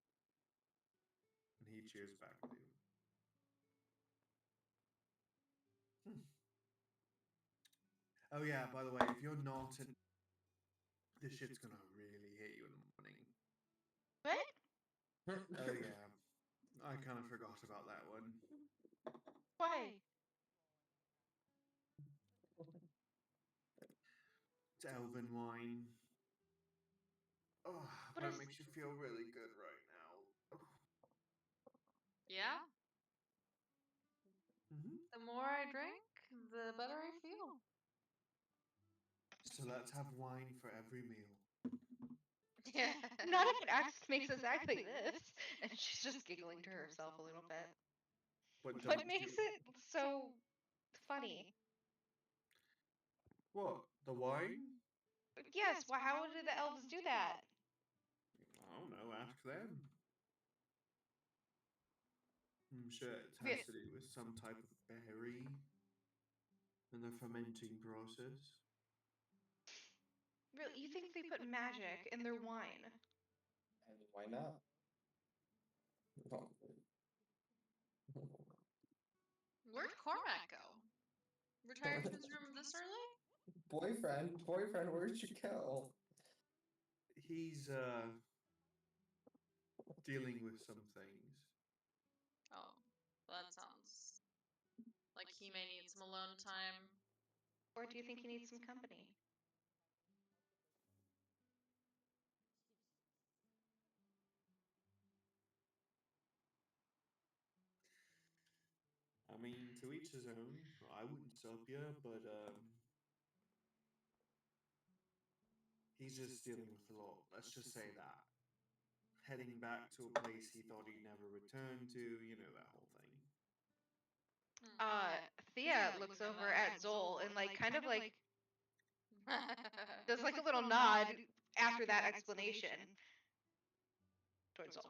And he cheers back with you. Oh yeah, by the way, if you're not in, this shit's gonna really hit you in the morning. What? Oh yeah, I kind of forgot about that one. Why? It's elven wine. Oh, What but is- it makes you feel really good right now. Yeah. Mm-hmm. The more I drink, the better I feel. So let's have wine for every meal. Yeah. Not if it makes us act like this. And she's just giggling to herself a little bit. But What don't makes you- it so funny? What? The wine? Yes, well, how did the elves do that? I don't know. Ask them. I'm sure it Yeah. has to do with some type of berry and the fermenting process. Really, you think they put magic in their wine? I mean, why not? No. Where'd Cormac go? Retired to his room this early? Boyfriend, where'd you go? He's dealing with some things. Oh, well, that sounds like he may need some alone time. Or do you think he needs some company? I mean, to each his own. I wouldn't stop you, but he's just dealing with a lot. Let's just say that. Heading back to a place he thought he'd never return to, you know, that whole thing. Thea looks over at Zol and like kind of like does like a little nod after that explanation towards Zol.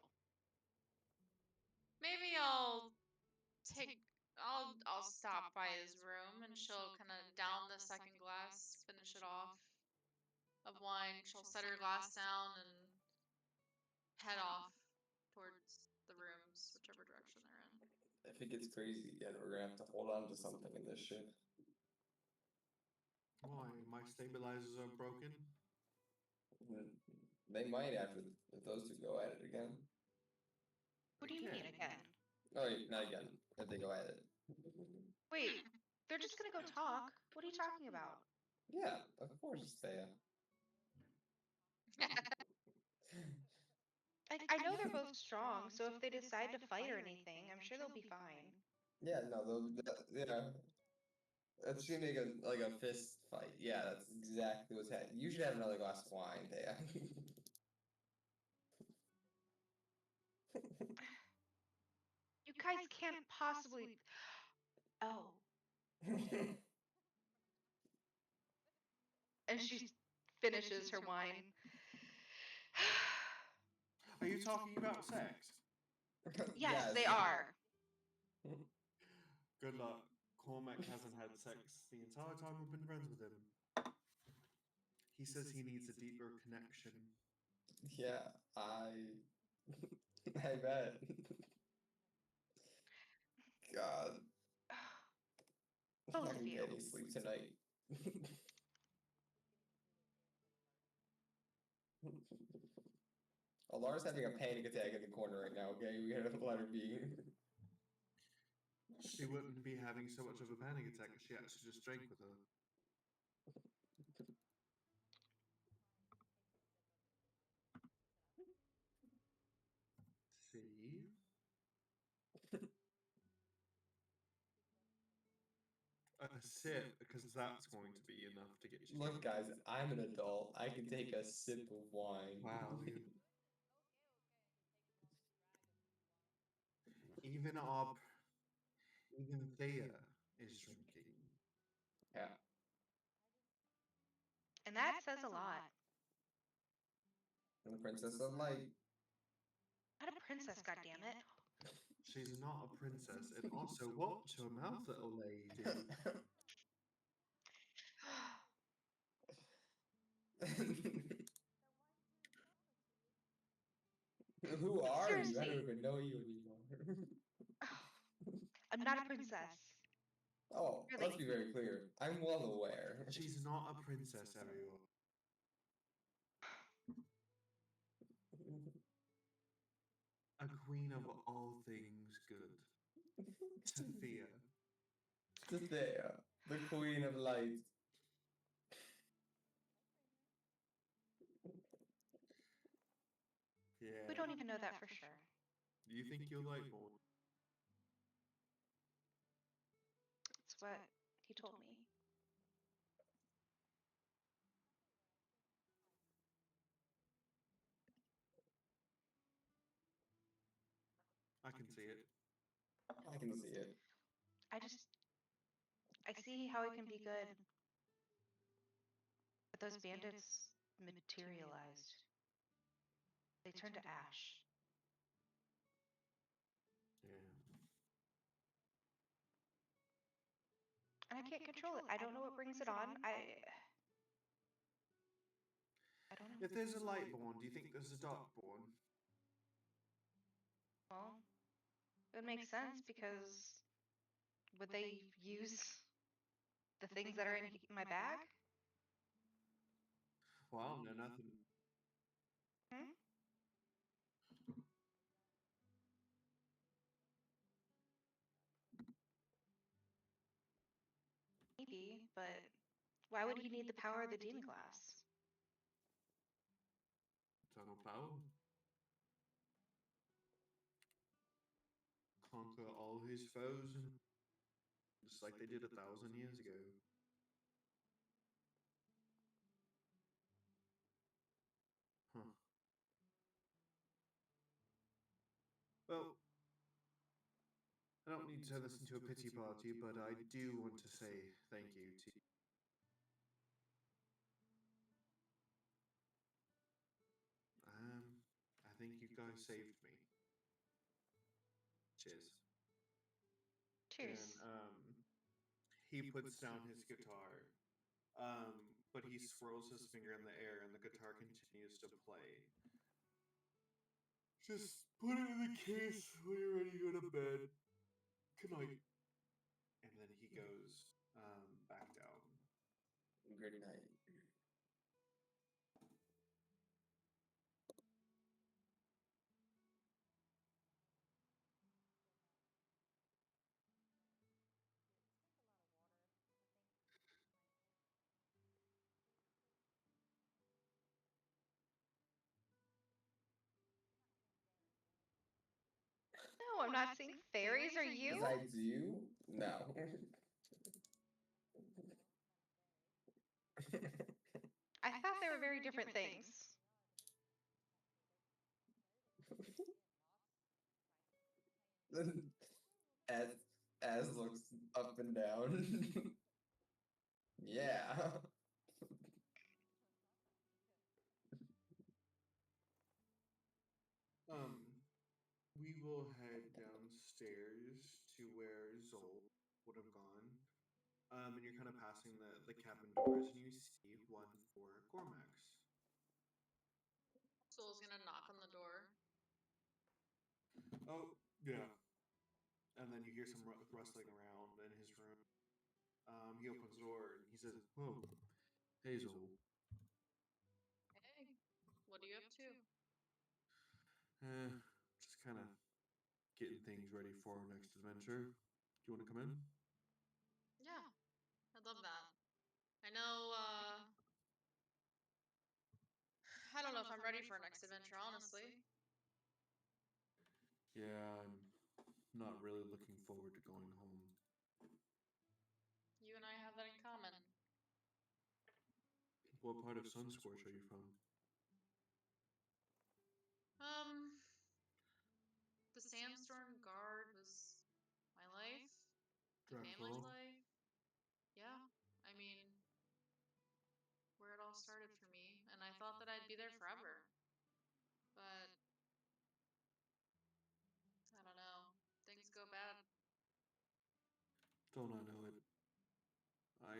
Maybe I'll stop by his room and she'll kind of down the second glass, finish it off of wine. She'll set her glass down and head off towards the rooms, whichever direction they're in. If it gets crazy again, we're gonna have to hold on to something in this ship. Why? My stabilizers are broken? They might after if those two go at it again. What do you mean again? Oh, wait, not again. If they go at it. Wait, they're just gonna go talk. What are you talking about? Yeah, of course, Thea. I know they're both strong, so if they decide to fight or anything, I'm sure they'll be fine. Yeah, no, yeah. That's gonna make a fist fight. Yeah, that's exactly what's happening. You should have another glass of wine, Thea. You guys can't possibly. Oh. And she finishes her wine. Are you talking about sex? Yes, they are. Good luck. Cormac hasn't had sex the entire time we've been friends with him. He says he needs a deeper connection. Yeah, I bet. God. I'm Both not of gonna you. get any sleep tonight. Alara's having a panic attack in the corner right now, okay? We gotta let her be. She wouldn't be having so much of a panic attack if she actually just drank with her. leave? A sip, because that's going to be enough to get you. Look, guys, I'm an adult. I can take a sip of wine. Wow. Even Thea is drinking. Yeah. And that says a lot. The Princess of Light. Not a princess, goddammit. She's not a princess. And also, watch your mouth, little lady. Who are you? I Seriously. don't even know you anymore. I'm not a princess. Oh, Really? let's be very clear. I'm well aware. She's not a princess, everyone. A queen of all things good. Thea. Thea, the Queen of Light. Yeah. We don't even know that for sure. Do you think you're Lightborn? That's what he told me. I can see it. I can see it. I see how it can be good. But those bandits materialized. They turned to ash. Yeah. And I can't control it. I don't know what brings it on. I don't know. If there's a Lightborn, do you think there's a Darkborn? Well, it makes sense because would they use the things that are in my bag? Well, I don't know nothing. Hmm? Maybe, but why would he need the power of the demon glass? Eternal power. Conquer all his foes, and just like they did 1,000 years ago. Huh. Well, I don't need to turn this into a pity party, but I do want to say thank you to you. I think you guys saved me. Cheers. Cheers. And he puts down his guitar, but he swirls his finger in the air, and the guitar continues to play. Just put it in the case when you're ready to go to bed. Good night. And then he goes back down. Good night. No, I'm not seeing fairies. Are you? Besides you? No. I thought they were very different things. As looks up and down. Yeah. We will head downstairs to where Zol would have gone. And you're kind of passing the cabin doors, and you see one for Cormax. Soul's gonna knock on the door. Oh, yeah. And then you hear some rustling around in his room. He opens the door and he says, "Oh, Hazel. Hey, what are you up to? Just kind of getting things ready for our next adventure. Do you want to come in?" Yeah, I'd love that. I know, I don't know if I'm ready for our next adventure, honestly. Yeah, I'm not really looking forward to going home. You and I have that in common. What part of Sunscorch are you from? The Sandstorm Guard was my life, my family's Dreadful. life. Yeah, I mean, where it all started for me, and I thought that I'd be there forever. But I don't know, things go bad. Don't I know it? I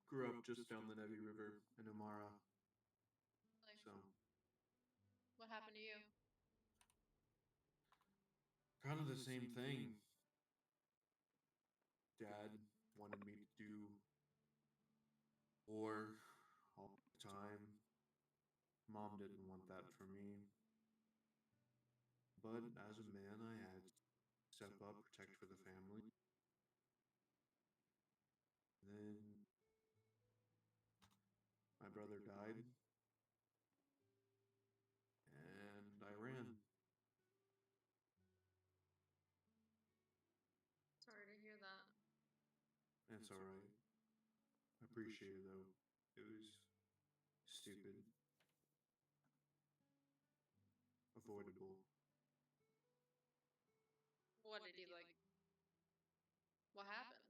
grew up just down the Nevi River in Umara, Like, so what happened to you? kind of the same thing. Dad wanted me to do war all the time. Mom didn't want that for me. But as a man, I had to step up, protect for the family. Then my brother died, and I ran. Sorry to hear that. It's alright. I appreciate it though. It was stupid, avoidable. What did he like? What happened?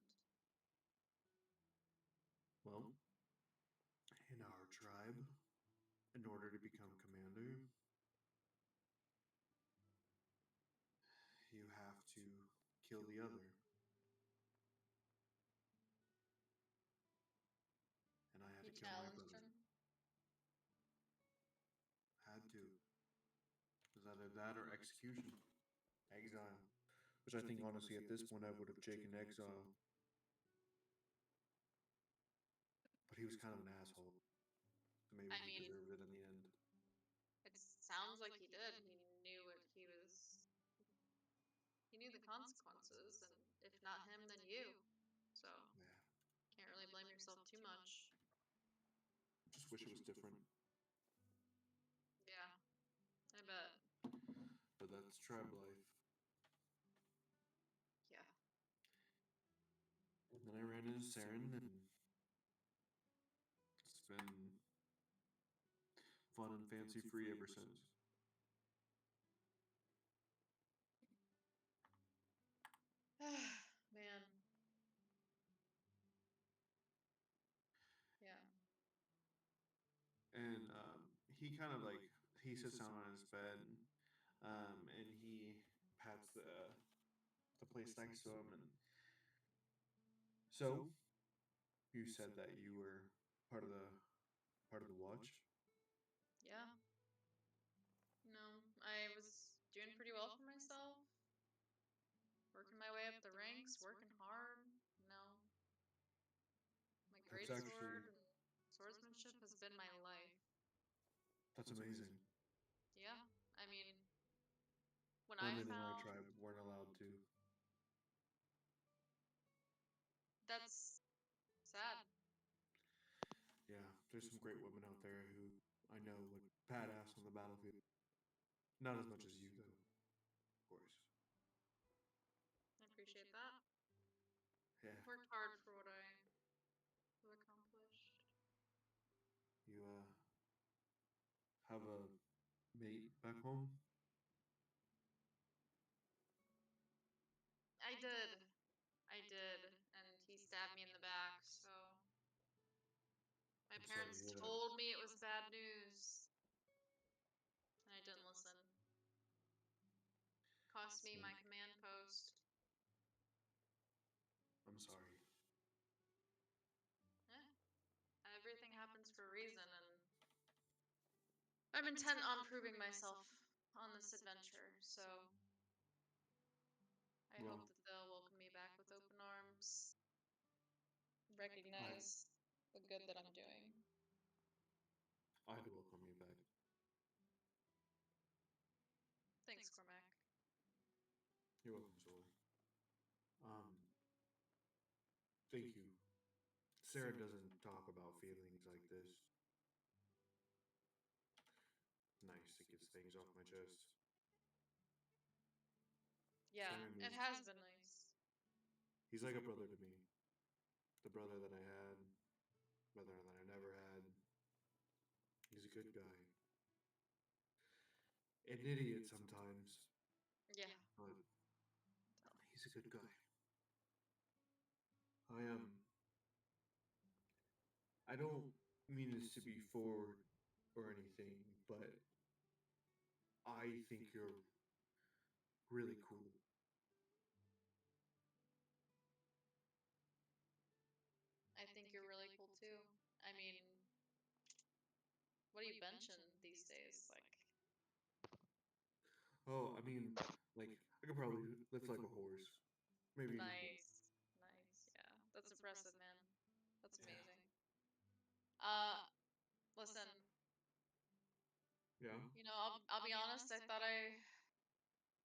Well, in our tribe, in order to become commander, you have to kill the other. And I had You to kill my challenged brother. him? Had to. It was either that or execution. Exile. Which I think, honestly, at this point, I would have taken exile. But he was kind of an asshole. So maybe I he mean, deserved it in the end. it sounds like he did. He knew what he was. He knew the consequences, and if not him, then you. So, Yeah. can't really blame yourself too much. Just wish it was different. Yeah, I bet. But that's tribe life. Yeah. And then I ran into Saren, and it's been fun and fancy free ever since. Man. Yeah. And he kind of like, he sits down on his bed, and he pats the place next to him. And so you said that you were part of the watch. Yeah. I was doing pretty well for myself. Working my way up the ranks, working hard. My That's great actually, sword and swordsmanship has been my life. that's amazing. Yeah. I mean, when I Women in our found tribe weren't allowed to. that's sad. Yeah, there's some great women out there who I know would badass on the battlefield. Not as much as you, though, of course. I appreciate that. Yeah. Worked hard for what I have accomplished. You have a mate back home? I did. I did. And he stabbed me in the back, so my I'm sorry to parents hear that. told me it was bad news. And I didn't listen. Cost me my command post. I'm sorry. Yeah. Everything happens for a reason, and I'm intent on proving myself on this adventure, so I Well, hope that they'll welcome me back with open arms. Recognize the good that I'm doing. I'd welcome you back. Thanks, Cormac. You're welcome, Zoe. Thank you. Sarah doesn't talk about feelings like this. Nice, it gets things off my chest. Yeah, Simon it is has been nice. he's like a brother to me. The brother that I had, brother that I never had. He's a good guy. An idiot sometimes, Yeah. but he's a good guy. I don't mean this to be forward or anything, but I think you're really cool. I think you're really cool too. I mean, what are you benching these days? Like, Oh, I mean, like I could probably lift like a horse, maybe even more. nice. Nice. Yeah. That's impressive, man. That's Yeah. amazing. Listen, Yeah. I'll be honest, I thought I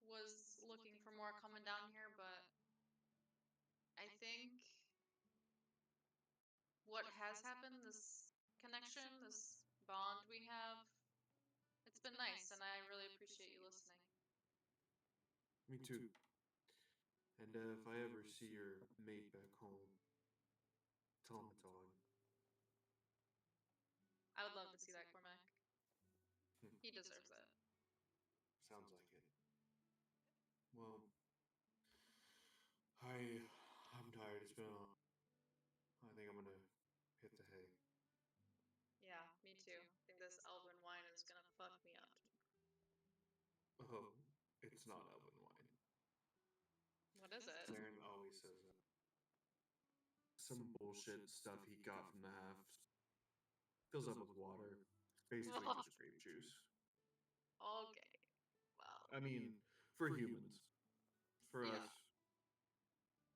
was looking for more coming down here, but I think what has happened, this connection, this bond we have, it's been nice, and I really appreciate you listening. Me too. And if I ever see your mate back home, tell him it's on. I would love to see that, Cormac. He deserves it. Sounds like it. Well, I'm tired. It's been a. I think I'm gonna hit the hay. Yeah, me too. I think this elven wine is gonna fuck me up. Oh, it's not elven wine. What is it? Saren always says that. Some bullshit stuff he got from the half. Fills up with water. Basically just grape juice. Okay. Well, I mean, for humans. For yeah. us,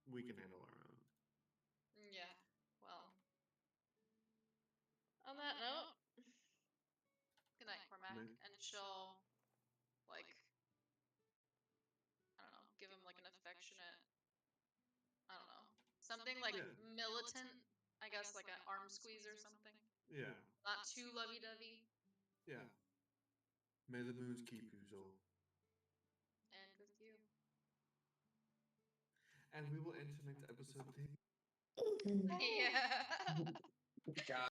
we can handle our own. Yeah. Well, on that note, good night, Cormac. Night. And she'll, like, I don't know, give him like an affectionate, I don't know, something like Yeah. militant, I guess, like an arm squeeze or something. Yeah. Not too lovey-dovey. Yeah. May the moons keep you, Zol. And with you. And we will end tonight's episode. Yeah. God.